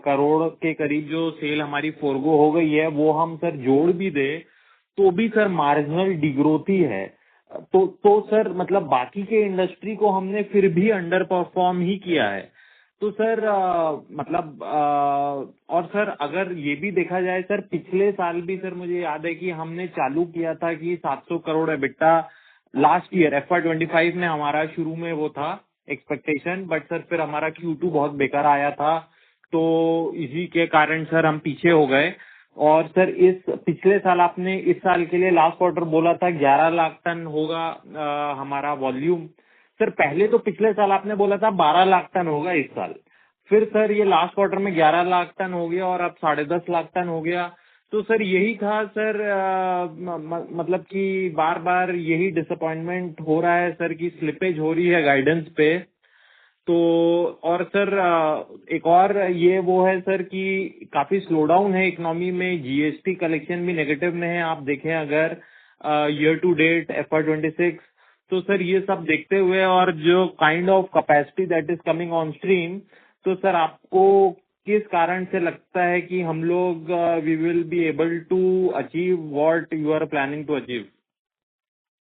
करोड़ के करीब जो सेल हमारी फोरगो हो गई है वो हम सर जोड़ भी दे तो भी सर मार्जिनल डिग्रोथ ही है। तो सर मतलब बाकी के इंडस्ट्री को हमने फिर भी अंडर परफॉर्म ही किया है। तो सर मतलब और सर अगर ये भी देखा जाए सर पिछले साल भी सर मुझे याद है कि हमने चालू किया था कि 700 crore EBITDA last year FY25 में हमारा शुरू में वो था एक्सपेक्टेशन। बट सर फिर हमारा Q2 बहुत बेकार आया था तो इसी के कारण सर हम पीछे हो गए। और सर इस पिछले साल आपने इस साल के लिए लास्ट क्वार्टर बोला था 11 लाख टन होगा हमारा वॉल्यूम। सर पहले तो पिछले साल आपने बोला था 12 लाख टन होगा इस साल। फिर सर ये लास्ट क्वार्टर में 11 लाख टन हो गया और अब 10.5 लाख टन हो गया। तो सर यही था सर मतलब कि बार बार यही डिसअपॉइंटमेंट हो रहा है सर की स्लिपेज हो रही है गाइडेंस पे। तो और सर एक और ये वो है सर कि काफी स्लो डाउन है इकोनॉमी में, जीएसटी कलेक्शन भी नेगेटिव में है आप देखें अगर ईयर टू डेट FY26। तो सर ये सब देखते हुए और जो kind of capacity that is coming on stream, तो सर आपको किस कारण से लगता है कि हम लोग we will be able to achieve what you are planning to achieve?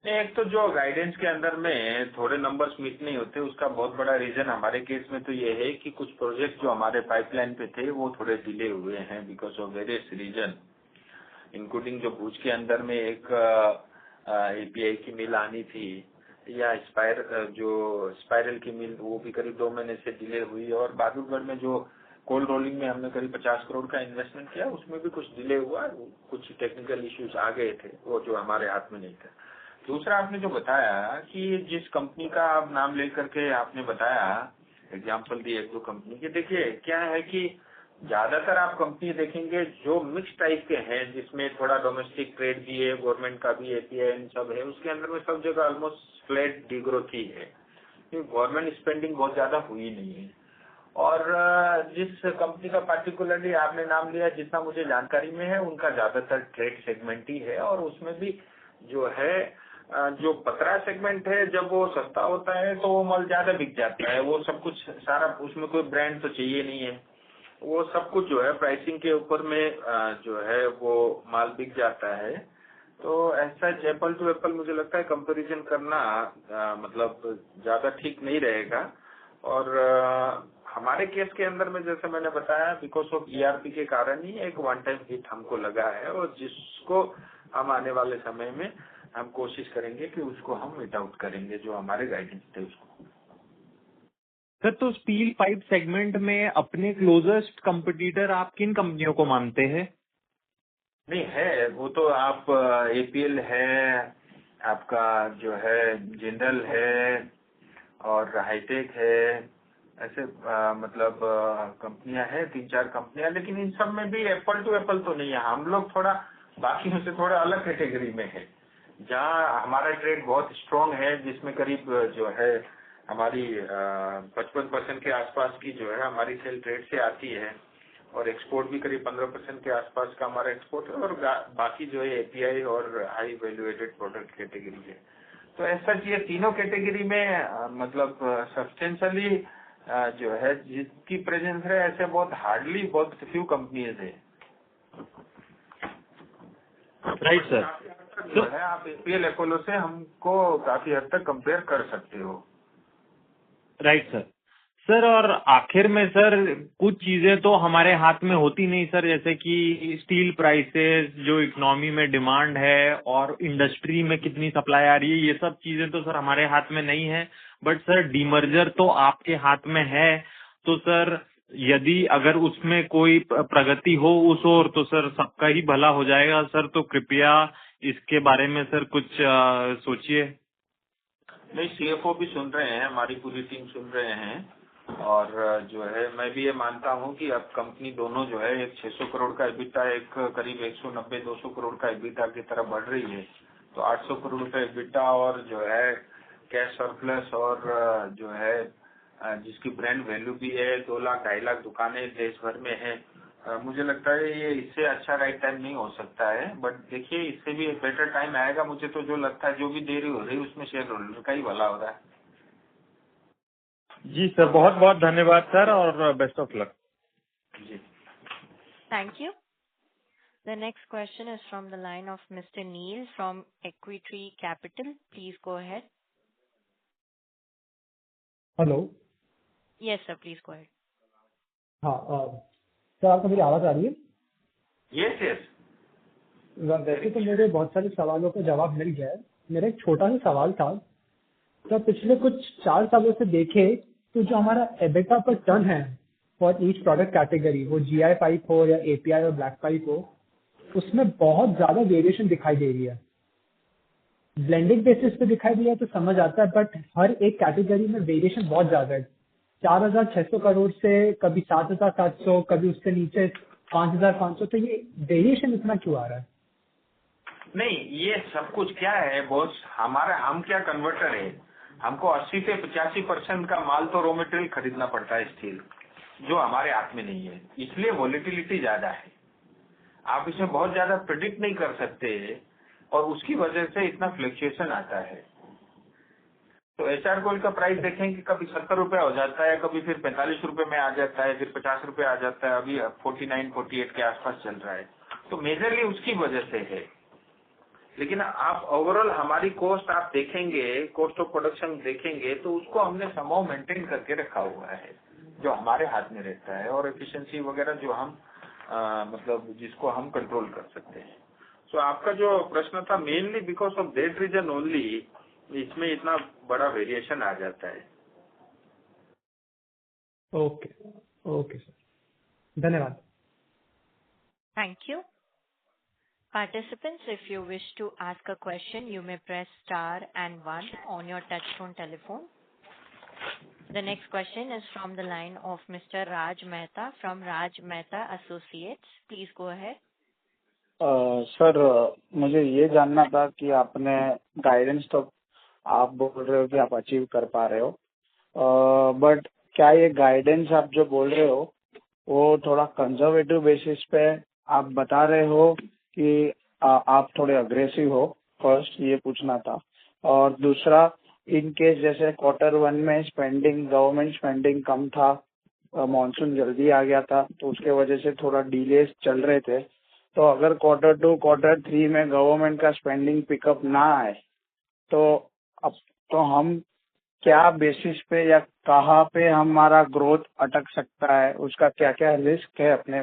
एक तो जो गाइडेंस के अंदर में थोड़े नंबर्स मीट नहीं होते उसका बहुत बड़ा रीजन हमारे केस में तो ये है कि कुछ प्रोजेक्ट जो हमारे पाइपलाइन पे थे वो थोड़े डिले हुए हैं because of various reason, including जो भुज के अंदर में एक API की मिल आनी थी या स्पाइरल की मिल वो भी करीब 2 महीने से डिले हुई। और बहादुरगढ़ में जो कोल्ड रोलिंग में हमने करीब 50 करोड़ का इन्वेस्टमेंट किया उसमें भी कुछ डिले हुआ, कुछ टेक्निकल इश्यूज आ गए थे वो जो हमारे हाथ में नहीं थे। दूसरा आपने जो बताया कि जिस कंपनी का आप नाम लेकर के आपने बताया एग्जाम्पल दिए 1-2 कंपनी के, देखिए क्या है कि ज्यादातर आप कंपनी देखेंगे जो मिक्स टाइप के हैं जिसमें थोड़ा डोमेस्टिक ट्रेड भी है, गवर्नमेंट का भी API सब है, उसके अंदर में सब जगह ऑलमोस्ट फ्लैट डिग्रोथ ही है क्योंकि गवर्नमेंट स्पेंडिंग बहुत ज्यादा हुई नहीं है। और जिस कंपनी का पार्टिकुलरली आपने नाम लिया जितना मुझे जानकारी में है उनका ज्यादातर ट्रेड सेगमेंट ही है और उसमें भी जो है जो पतरा सेगमेंट है जब वो सस्ता होता है तो वो माल ज्यादा बिक जाता है, वो सब कुछ सारा उसमें कोई ब्रांड तो चाहिए नहीं है, वो सब कुछ जो है प्राइसिंग के ऊपर में जो है वो माल बिक जाता है। तो ऐसा एप्पल टू एप्पल मुझे लगता है कंपैरिजन करना मतलब ज्यादा ठीक नहीं रहेगा। और हमारे केस के अंदर में जैसे मैंने बताया बिकॉज ऑफ ERP के कारण ही एक वन टाइम हिट हमको लगा है और जिसको हम आने वाले समय में हम कोशिश करेंगे कि उसको हम मीट आउट करेंगे जो हमारे गाइडेंस थे उसको।
सर तो स्टील पाइप सेगमेंट में अपने क्लोजेस्ट कंपटीटर आप किन कंपनियों को मानते हैं?
नहीं है वो तो आप APL है, आपका जो है जिंदल है और हाईटेक है, ऐसे मतलब कंपनियां हैं 3-4 कंपनियां, लेकिन इन सब में भी एप्पल टू एप्पल तो नहीं है। हम लोग थोड़ा बाकियों से थोड़ा अलग कैटेगरी में है जहाँ हमारा ट्रेड बहुत स्ट्रांग है जिसमें करीब जो है हमारी 55% के आसपास की जो है हमारी सेल ट्रेड से आती है और एक्सपोर्ट भी करीब 15% के आसपास का हमारा एक्सपोर्ट है और बाकी जो है API और हाई वैल्यूएटेड प्रोडक्ट कैटेगरी है। तो ऐसा ये तीनों कैटेगरी में मतलब सब्सटेंशियली जो है जिसकी प्रेजेंस है ऐसे बहुत फ्यू कंपनीज है।
Right sir.
जो है आप APL अपोलो से हमको काफी हद तक कंपेयर कर सकते हो।
Right sir. सर और आखिर में सर कुछ चीजें तो हमारे हाथ में होती नहीं सर, जैसे कि स्टील प्राइसेस, जो इकोनॉमी में डिमांड है और इंडस्ट्री में कितनी सप्लाई आ रही है, ये सब चीजें तो सर हमारे हाथ में नहीं है। बट सर डीमर्जर तो आपके हाथ में है। तो सर यदि अगर उसमें कोई प्रगति हो उस ओर तो सर सबका ही भला हो जाएगा सर। तो कृपया इसके बारे में सर कुछ सोचिए।
नहीं, CFO भी सुन रहे हैं, हमारी पूरी टीम सुन रहे हैं और जो है मैं भी ये मानता हूँ कि अब कंपनी दोनों जो है एक 600 करोड़ का EBITDA, एक करीब 190-200 करोड़ का EBITDA की तरफ बढ़ रही है। तो 800 करोड़ का EBITDA और जो है कैश सरप्लस और जो है जिसकी ब्रांड वैल्यू भी है 2 लाख 2.5 लाख दुकानें देश भर में है, मुझे लगता है ये इससे अच्छा राइट टाइम नहीं हो सकता है, बट देखिए इससे भी एक बेटर टाइम आएगा। मुझे तो जो लगता है जो भी देरी हो रही है उसमें शेयर होल्डर का ही भला हो रहा है।
जी सर, बहुत बहुत धन्यवाद सर और बेस्ट ऑफ लक।
जी,
Thank you. The next question is from the line of Mr. Neil from Equitree Capital. Please go ahead.
Hello.
Yes, sir. Please go ahead.
हाँ सर, आपको मेरी आवाज़ आ रही है?
Yes yes.
वैसे तो मेरे बहुत सारे सवालों का जवाब मिल गया है। मेरा एक छोटा सा सवाल था, तो पिछले कुछ 4 सालों से देखे तो जो हमारा एबिटा पर टन है फॉर ईच प्रोडक्ट कैटेगरी, वो जीआई पाइप हो या एपीआई और ब्लैक पाइप हो, उसमें बहुत ज्यादा वेरिएशन दिखाई दे रही है। ब्लेंडिंग बेसिस पे दिखाई दिया तो समझ आता है, बट हर एक कैटेगरी में वेरिएशन बहुत ज्यादा है। 4,600 करोड़ से कभी 7,700, कभी उससे नीचे 5,500। तो ये वेरिएशन इतना क्यों आ रहा है?
नहीं, ये सब कुछ क्या है बॉस, हम क्या कन्वर्टर है, हमको 80 से 85% का माल तो रॉ मटेरियल खरीदना पड़ता है स्टील, जो हमारे हाथ में नहीं है, इसलिए वॉलेटिलिटी ज्यादा है। आप इसमें बहुत ज्यादा प्रिडिक्ट नहीं कर सकते और उसकी वजह से इतना फ्लक्चुएशन आता है। तो एचआर कोल का प्राइस देखेंगे, कभी 70 रुपए हो जाता है, कभी फिर 45 रुपए में आ जाता है, फिर 50 रुपए आ जाता है, अभी 49-48 के आसपास चल रहा है। तो मेजरली उसकी वजह से है। लेकिन आप ओवरऑल हमारी कॉस्ट आप देखेंगे, कॉस्ट ऑफ प्रोडक्शन देखेंगे, तो उसको हमने समहाउ मेंटेन करके रखा हुआ है, जो हमारे हाथ में रहता है, और एफिशिएंसी वगैरह जो हम मतलब जिसको हम कंट्रोल कर सकते हैं। सो आपका जो प्रश्न था mainly because of that reason only इसमें इतना बड़ा वेरिएशन आ जाता है।
ओके ओके सर, धन्यवाद।
Thank you. Participants, if you wish to ask a question, you may press star and 1 on your touchtone telephone. The next question is from the line of Mr. Raj Mehta from Raj Mehta Associates. Please go ahead.
Sir, मुझे ये जानना था कि आपने guidance तो आप बोल रहे हो कि आप अचीव कर पा रहे हो, बट क्या ये गाइडेंस आप जो बोल रहे हो वो थोड़ा कंजर्वेटिव बेसिस पे आप बता रहे हो कि आप थोड़े अग्रेसिव हो? फर्स्ट ये पूछना था। और दूसरा, इन केस जैसे Q1 में स्पेंडिंग, गवर्नमेंट स्पेंडिंग कम था, मॉनसून जल्दी आ गया था, तो उसके वजह से थोड़ा डिलेस चल रहे थे। तो अगर Q2, Q3 में गवर्नमेंट का स्पेंडिंग पिकअप ना आए तो अब तो हम क्या बेसिस पे या कहाँ पे हमारा ग्रोथ अटक सकता है, उसका क्या क्या रिस्क है अपने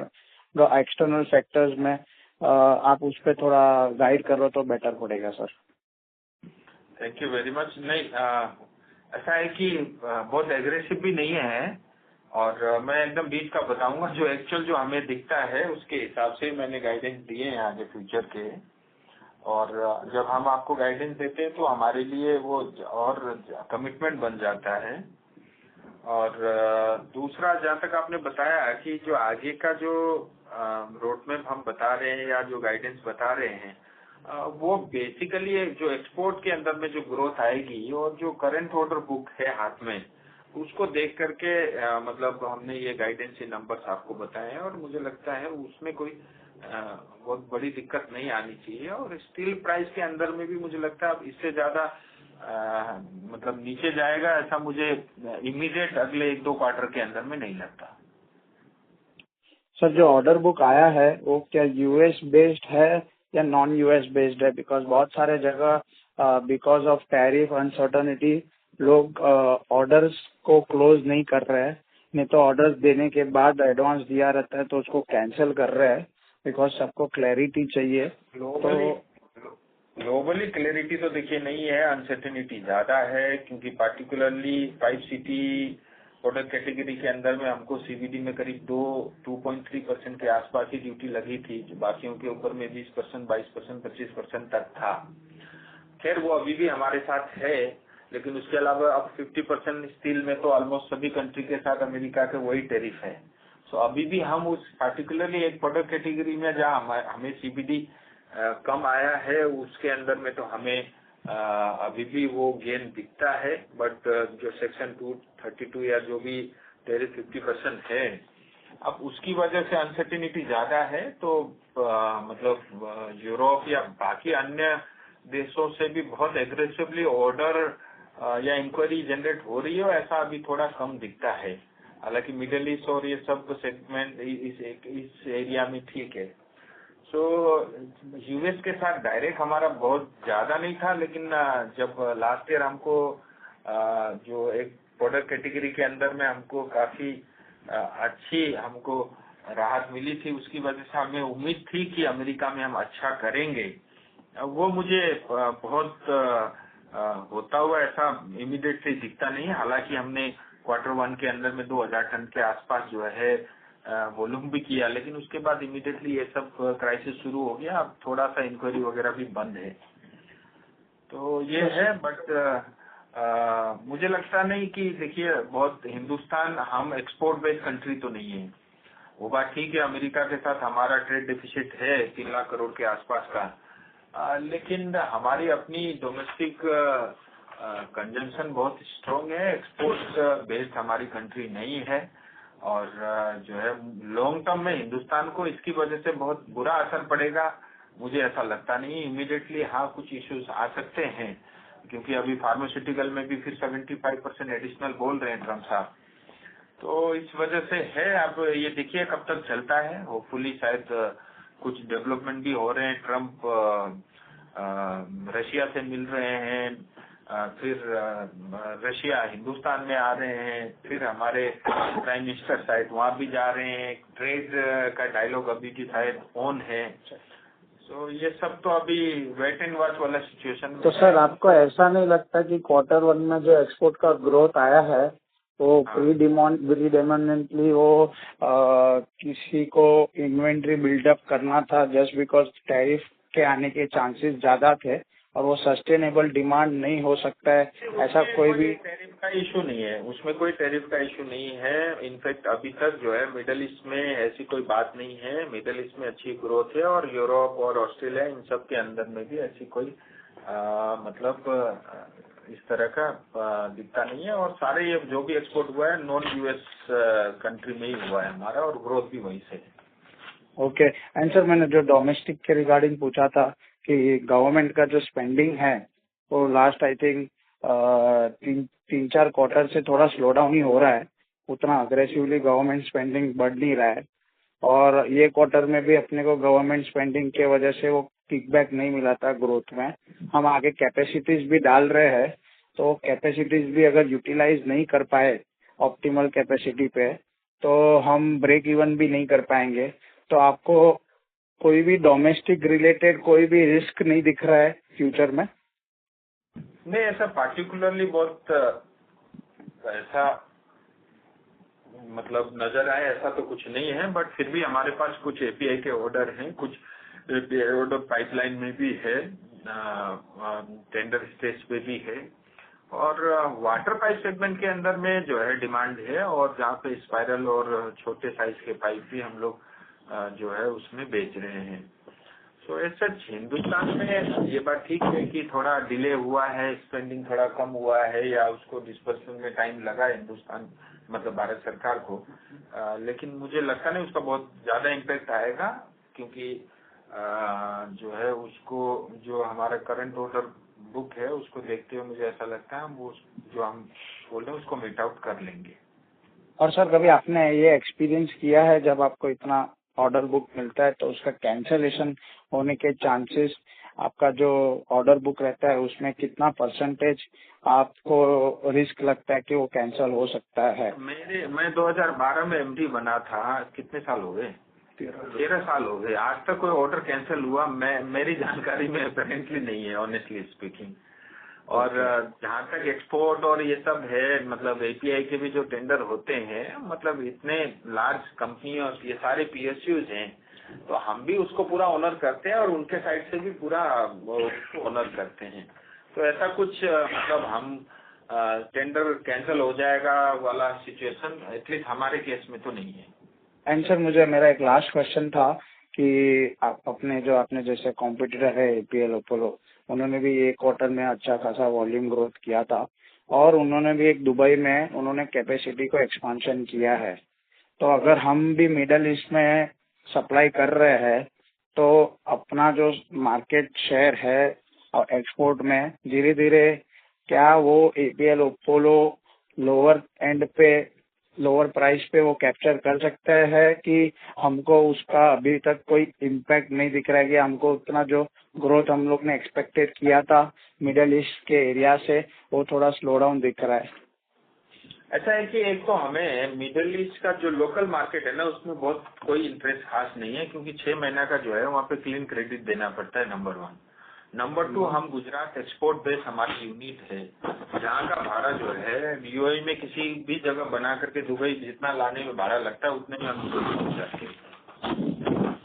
एक्सटर्नल फैक्टर्स में, आप उस पर थोड़ा गाइड करो तो बेटर पड़ेगा sir.
Thank you very much. नहीं, ऐसा है कि बहुत एग्रेसिव भी नहीं है, और मैं एकदम बीच का बताऊंगा, जो एक्चुअल जो हमें दिखता है उसके हिसाब से मैंने गाइडेंस दिए हैं आगे फ्यूचर के। और जब हम आपको गाइडेंस देते हैं तो हमारे लिए वो और कमिटमेंट बन जाता है। और दूसरा, जहाँ तक आपने बताया कि जो आगे का जो रोड मैप हम बता रहे हैं या जो गाइडेंस बता रहे हैं, वो बेसिकली जो एक्सपोर्ट के अंदर में जो ग्रोथ आएगी और जो करंट ऑर्डर बुक है हाथ में, उसको देख करके मतलब हमने ये गाइडेंस, ये नंबर्स आपको बताए हैं, और मुझे लगता है उसमें कोई बहुत बड़ी दिक्कत नहीं आनी चाहिए। और स्टील प्राइस के अंदर में भी मुझे लगता है अब इससे ज्यादा मतलब नीचे जाएगा ऐसा मुझे इमीडिएट अगले 1-2 क्वार्टर के अंदर में नहीं लगता।
सर, जो ऑर्डर बुक आया है वो क्या यूएस बेस्ड है या नॉन यूएस बेस्ड है? बिकॉज बहुत सारे जगह बिकॉज ऑफ टैरिफ अनसर्टनिटी लोग ऑर्डर्स को क्लोज नहीं कर रहे हैं, नहीं तो ऑर्डर्स देने के बाद एडवांस दिया रहता है तो उसको कैंसिल कर रहे हैं बिकॉज सबको क्लैरिटी चाहिए।
ग्लोबली क्लैरिटी तो देखिए नहीं है, अनसर्टेनिटी ज्यादा है, क्योंकि पार्टिकुलरली 5 सिटी प्रोडक्ट कैटेगरी के अंदर में हमको सीबीडी में करीब 2.3% के आसपास ही ड्यूटी लगी थी, जो बाकियों के ऊपर में 20%, 22%, 25% तक था। खैर वो अभी भी हमारे साथ है, लेकिन उसके अलावा अब 50% स्टील में तो ऑलमोस्ट सभी कंट्री के साथ अमेरिका के वही टैरिफ है। सो अभी भी हम उस पार्टिकुलरली एक प्रोडक्ट कैटेगरी में जहाँ हमें सीबीडी कम आया है उसके अंदर में तो हमें अभी भी वो गेन दिखता है। बट जो सेक्शन 232 या जो भी टैरिफ 50% है, अब उसकी वजह से अनसर्टिनिटी ज्यादा है, तो मतलब यूरोप या बाकी अन्य देशों से भी बहुत एग्रेसिवली ऑर्डर या इंक्वायरी जनरेट हो रही है, ऐसा अभी थोड़ा कम दिखता है। हालांकि मिडिल ईस्ट और ये सब सेगमेंट इस एरिया में ठीक है। सो यूएस के साथ डायरेक्ट हमारा बहुत ज्यादा नहीं था, लेकिन जब लास्ट ईयर हमको जो एक प्रोडक्ट कैटेगरी के अंदर में हमको काफी अच्छी हमको राहत मिली थी, उसकी वजह से हमें उम्मीद थी कि अमेरिका में हम अच्छा करेंगे। वो मुझे बहुत होता हुआ ऐसा इमीडिएटली दिखता नहीं है। हालांकि हमने Q1 के अंदर में 2000 टन के आसपास जो है वॉल्यूम भी किया, लेकिन उसके बाद इमीडिएटली ये सब क्राइसिस शुरू हो गया। अब थोड़ा सा इंक्वायरी वगैरह भी बंद है, तो ये है। बट मुझे लगता नहीं कि देखिए, बहुत हिंदुस्तान हम एक्सपोर्ट बेस्ड कंट्री तो नहीं है। वो बात ठीक है, अमेरिका के साथ हमारा ट्रेड डेफिसिट है 3 लाख करोड़ के आसपास का, लेकिन हमारी अपनी डोमेस्टिक कंजम्पशन बहुत स्ट्रांग है। एक्सपोर्ट बेस्ड हमारी कंट्री नहीं है, और जो है लॉन्ग टर्म में हिंदुस्तान को इसकी वजह से बहुत बुरा असर पड़ेगा, मुझे ऐसा लगता नहीं। इमीडिएटली हाँ, कुछ इश्यूज आ सकते हैं, क्योंकि अभी फार्मास्यूटिकल में भी फिर 75% एडिशनल बोल रहे हैं ट्रम्प साहब, तो इस वजह से है। अब ये देखिए कब तक चलता है। होपफुली शायद कुछ डेवलपमेंट भी हो रहे हैं। ट्रम्प रशिया से मिल रहे हैं, फिर रशिया हिंदुस्तान में आ रहे हैं, फिर हमारे प्राइम मिनिस्टर शायद वहाँ भी जा रहे हैं। ट्रेड का डायलॉग अभी भी शायद ऑन है। तो ये सब तो अभी वेट एंड वॉच वाला सिचुएशन।
तो सर, आपको ऐसा नहीं लगता कि Q1 में जो एक्सपोर्ट का ग्रोथ आया है वो प्रीडोमिनेंटली वो किसी को इन्वेंट्री बिल्डअप करना था जस्ट बिकॉज टैरिफ के आने के चांसेस ज्यादा थे, और वो सस्टेनेबल डिमांड नहीं हो सकता है, ऐसा कोई भी
टैरिफ का इशू नहीं है, उसमें कोई टैरिफ का इशू नहीं है। इनफैक्ट अभी तक जो है मिडिल ईस्ट में ऐसी कोई बात नहीं है। मिडिल ईस्ट में अच्छी ग्रोथ है, और यूरोप और ऑस्ट्रेलिया इन सब के अंदर में भी ऐसी कोई मतलब इस तरह का दिखता नहीं है। और सारे ये जो भी एक्सपोर्ट हुआ है नॉन यूएस कंट्री में ही हुआ है हमारा, और ग्रोथ भी वहीं से है।
ओके। एंड सर, मैंने जो डोमेस्टिक के रिगार्डिंग पूछा था कि गवर्नमेंट का जो स्पेंडिंग है वो लास्ट आई थिंक 3-4 क्वार्टर से थोड़ा स्लो डाउन ही हो रहा है, उतना अग्रेसिवली गवर्नमेंट स्पेंडिंग बढ़ नहीं रहा है, और ये क्वार्टर में भी अपने को गवर्नमेंट स्पेंडिंग के वजह से वो किकबैक नहीं मिला था ग्रोथ में। हम आगे कैपेसिटीज भी डाल रहे हैं, तो कैपेसिटीज भी अगर यूटिलाइज नहीं कर पाए ऑप्टिमल कैपेसिटी पे, तो हम ब्रेक इवन भी नहीं कर पाएंगे। तो आपको कोई भी डोमेस्टिक रिलेटेड कोई भी रिस्क नहीं दिख रहा है फ्यूचर में?
नहीं, ऐसा पार्टिकुलरली बहुत ऐसा मतलब नजर आए ऐसा तो कुछ नहीं है। बट फिर भी हमारे पास कुछ एपीआई के ऑर्डर हैं, कुछ एपीआई ऑर्डर पाइपलाइन में भी है, टेंडर स्टेज पे भी है, और वाटर पाइप सेगमेंट के अंदर में जो है डिमांड है, और जहाँ पे स्पाइरल और छोटे साइज के पाइप भी हम लोग जो है उसमें बेच रहे हैं। सो ऐसा हिंदुस्तान में ये बात ठीक है कि थोड़ा डिले हुआ है, स्पेंडिंग थोड़ा कम हुआ है, या उसको डिस्पर्सन में टाइम लगा हिंदुस्तान मतलब भारत सरकार को, लेकिन मुझे लगता नहीं उसका बहुत ज्यादा इम्पैक्ट आएगा, क्योंकि जो है उसको जो हमारा करंट ऑर्डर बुक है उसको देखते हुए मुझे ऐसा लगता है हम वो जो हम बोल रहे हैं उसको मीट आउट कर लेंगे।
और सर, कभी आपने ये एक्सपीरियंस किया है जब आपको इतना ऑर्डर बुक मिलता है तो उसका कैंसलेशन होने के चांसेस, आपका जो ऑर्डर बुक रहता है उसमें कितना परसेंटेज आपको रिस्क लगता है कि वो कैंसिल हो सकता है?
मैं 2012 में एमडी बना था, कितने साल हो गए? 13 साल हो गए। आज तक कोई ऑर्डर कैंसिल हुआ मेरी जानकारी में अपेरेंटली नहीं है, ऑनेस्टली स्पीकिंग। और जहाँ तक एक्सपोर्ट और ये सब है, मतलब एपीआई के भी जो टेंडर होते हैं, मतलब इतने लार्ज कंपनी और ये सारे पीएसयूज हैं, तो हम भी उसको पूरा ऑनर करते हैं, और उनके साइड से भी पूरा उसको ऑनर करते हैं। तो ऐसा कुछ मतलब हम टेंडर कैंसिल हो जाएगा वाला सिचुएशन एटलीस्ट हमारे केस में तो नहीं है।
एंड सर, मुझे मेरा एक लास्ट क्वेश्चन था कि आप आपने जैसे कॉम्पिटिटर है एपीएल अपोलो, उन्होंने भी एक क्वार्टर में अच्छा खासा वॉल्यूम ग्रोथ किया था, और उन्होंने भी एक दुबई में उन्होंने कैपेसिटी को एक्सपांशन किया है। तो अगर हम भी मिडल ईस्ट में सप्लाई कर रहे हैं तो अपना जो मार्केट शेयर है और एक्सपोर्ट में धीरे धीरे क्या वो एपीएल अपोलो लोअर एंड पे लोअर प्राइस पे वो कैप्चर कर सकते हैं कि हमको उसका अभी तक कोई इम्पैक्ट नहीं दिख रहा है कि हमको उतना जो ग्रोथ हम लोग ने एक्सपेक्टेड किया था मिडल ईस्ट के एरिया से वो थोड़ा स्लो डाउन दिख रहा है।
ऐसा है कि एक तो हमें मिडिल ईस्ट का जो लोकल मार्केट है ना उसमें बहुत कोई इंटरेस्ट खास नहीं है, क्योंकि 6 महीना का जो है वहाँ पे क्लीन क्रेडिट देना पड़ता है, नंबर 1। नंबर 2, हम गुजरात एक्सपोर्ट बेस हमारी यूनिट है, जहाँ का भाड़ा जो है यूएई में किसी भी जगह बना करके दुबई जितना लाने में भाड़ा लगता है उतने में हम पहुँच जाते हैं।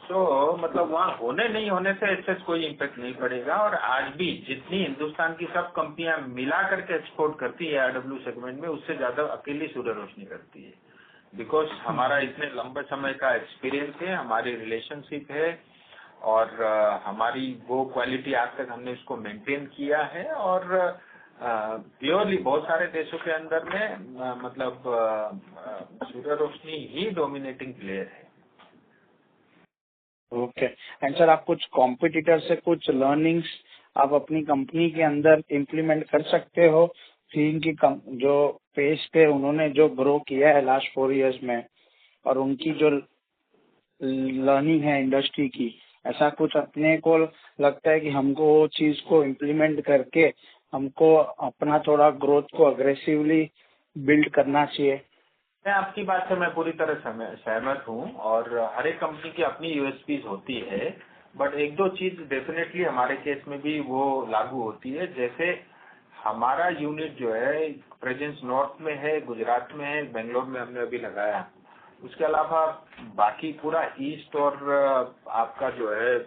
तो मतलब वहाँ होने नहीं होने से ऐसे कोई इम्पैक्ट नहीं पड़ेगा। और आज भी जितनी हिंदुस्तान की सब कंपनियां मिला करके एक्सपोर्ट करती है आरडब्ल्यू सेगमेंट में, उससे ज्यादा अकेली सूर्य रोशनी करती है, बिकॉज हमारा इतने लंबे समय का एक्सपीरियंस है, हमारी रिलेशनशिप है और हमारी वो क्वालिटी आज तक हमने उसको मेंटेन किया है। और प्योरली बहुत सारे देशों के अंदर में मतलब सूर्य रोशनी ही डोमिनेटिंग प्लेयर है।
ओके एंड सर, आप कुछ कॉम्पिटिटर से कुछ लर्निंग्स आप अपनी कंपनी के अंदर इम्प्लीमेंट कर सकते हो कि इनकी जो पेस पे उन्होंने जो ग्रो किया है लास्ट 4 इयर्स में और उनकी जो लर्निंग है इंडस्ट्री की, ऐसा कुछ अपने को लगता है कि हमको वो चीज को इम्प्लीमेंट करके हमको अपना थोड़ा ग्रोथ को अग्रेसिवली बिल्ड करना चाहिए?
मैं आपकी बात से मैं पूरी तरह सहमत हूँ और हर एक कंपनी की अपनी यूएसपीज होती है, बट एक दो चीज डेफिनेटली हमारे केस में भी वो लागू होती है। जैसे हमारा यूनिट जो है प्रेजेंस नॉर्थ में है, गुजरात में है, बेंगलोर में हमने अभी लगाया। उसके अलावा बाकी पूरा ईस्ट और आपका जो है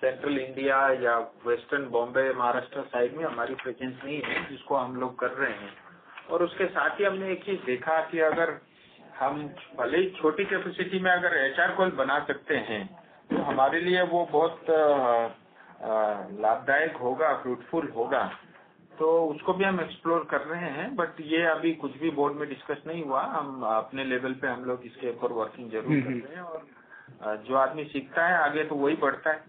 सेंट्रल इंडिया या वेस्टर्न बॉम्बे महाराष्ट्र साइड में हमारी प्रेजेंस नहीं है, जिसको हम लोग कर रहे हैं। और उसके साथ ही हमने एक चीज देखा कि अगर हम भले ही छोटी कैपेसिटी में अगर एचआर कॉइल बना सकते हैं तो हमारे लिए वो बहुत लाभदायक होगा, फ्रूटफुल होगा। तो उसको भी हम एक्सप्लोर कर रहे हैं, बट ये अभी कुछ भी बोर्ड में डिस्कस नहीं हुआ। हम अपने लेवल पे हम लोग इसके ऊपर वर्किंग जरूर कर रहे हैं और जो आदमी सीखता है आगे तो वही बढ़ता है।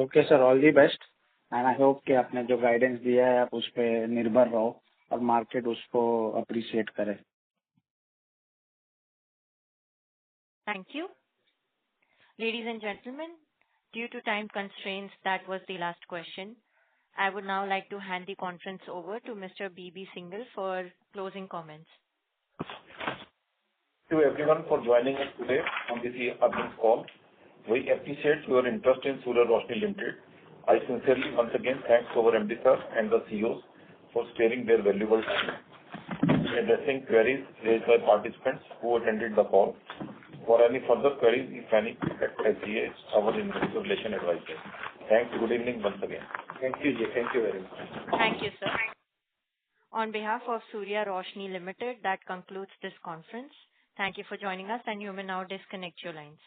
Okay sir, all the best and I hope कि आपने जो गाइडेंस दिया है आप उस पर निर्भर रहो और मार्केट उसको अप्रिशिएट करे।
Thank you. Ladies and gentlemen, due to time constraints, that was the last question. I would now like to hand the conference over to Mr. B.B. Singhal for closing comments.
Thank you everyone for joining us today on this earnings call. We appreciate your interest in Surya Roshni Limited. I sincerely once again thank our MD sir and the CEOs for sparing their valuable time addressing queries raised by participants who attended the call. For any further queries, if any, contact SGA, our investor relation advisor. Thanks. Good evening once again. Thank you, Jay. Thank you very much.
Thank you, sir. On behalf of Surya Roshni Limited, that concludes this conference. Thank you for joining us, and you may now disconnect your lines.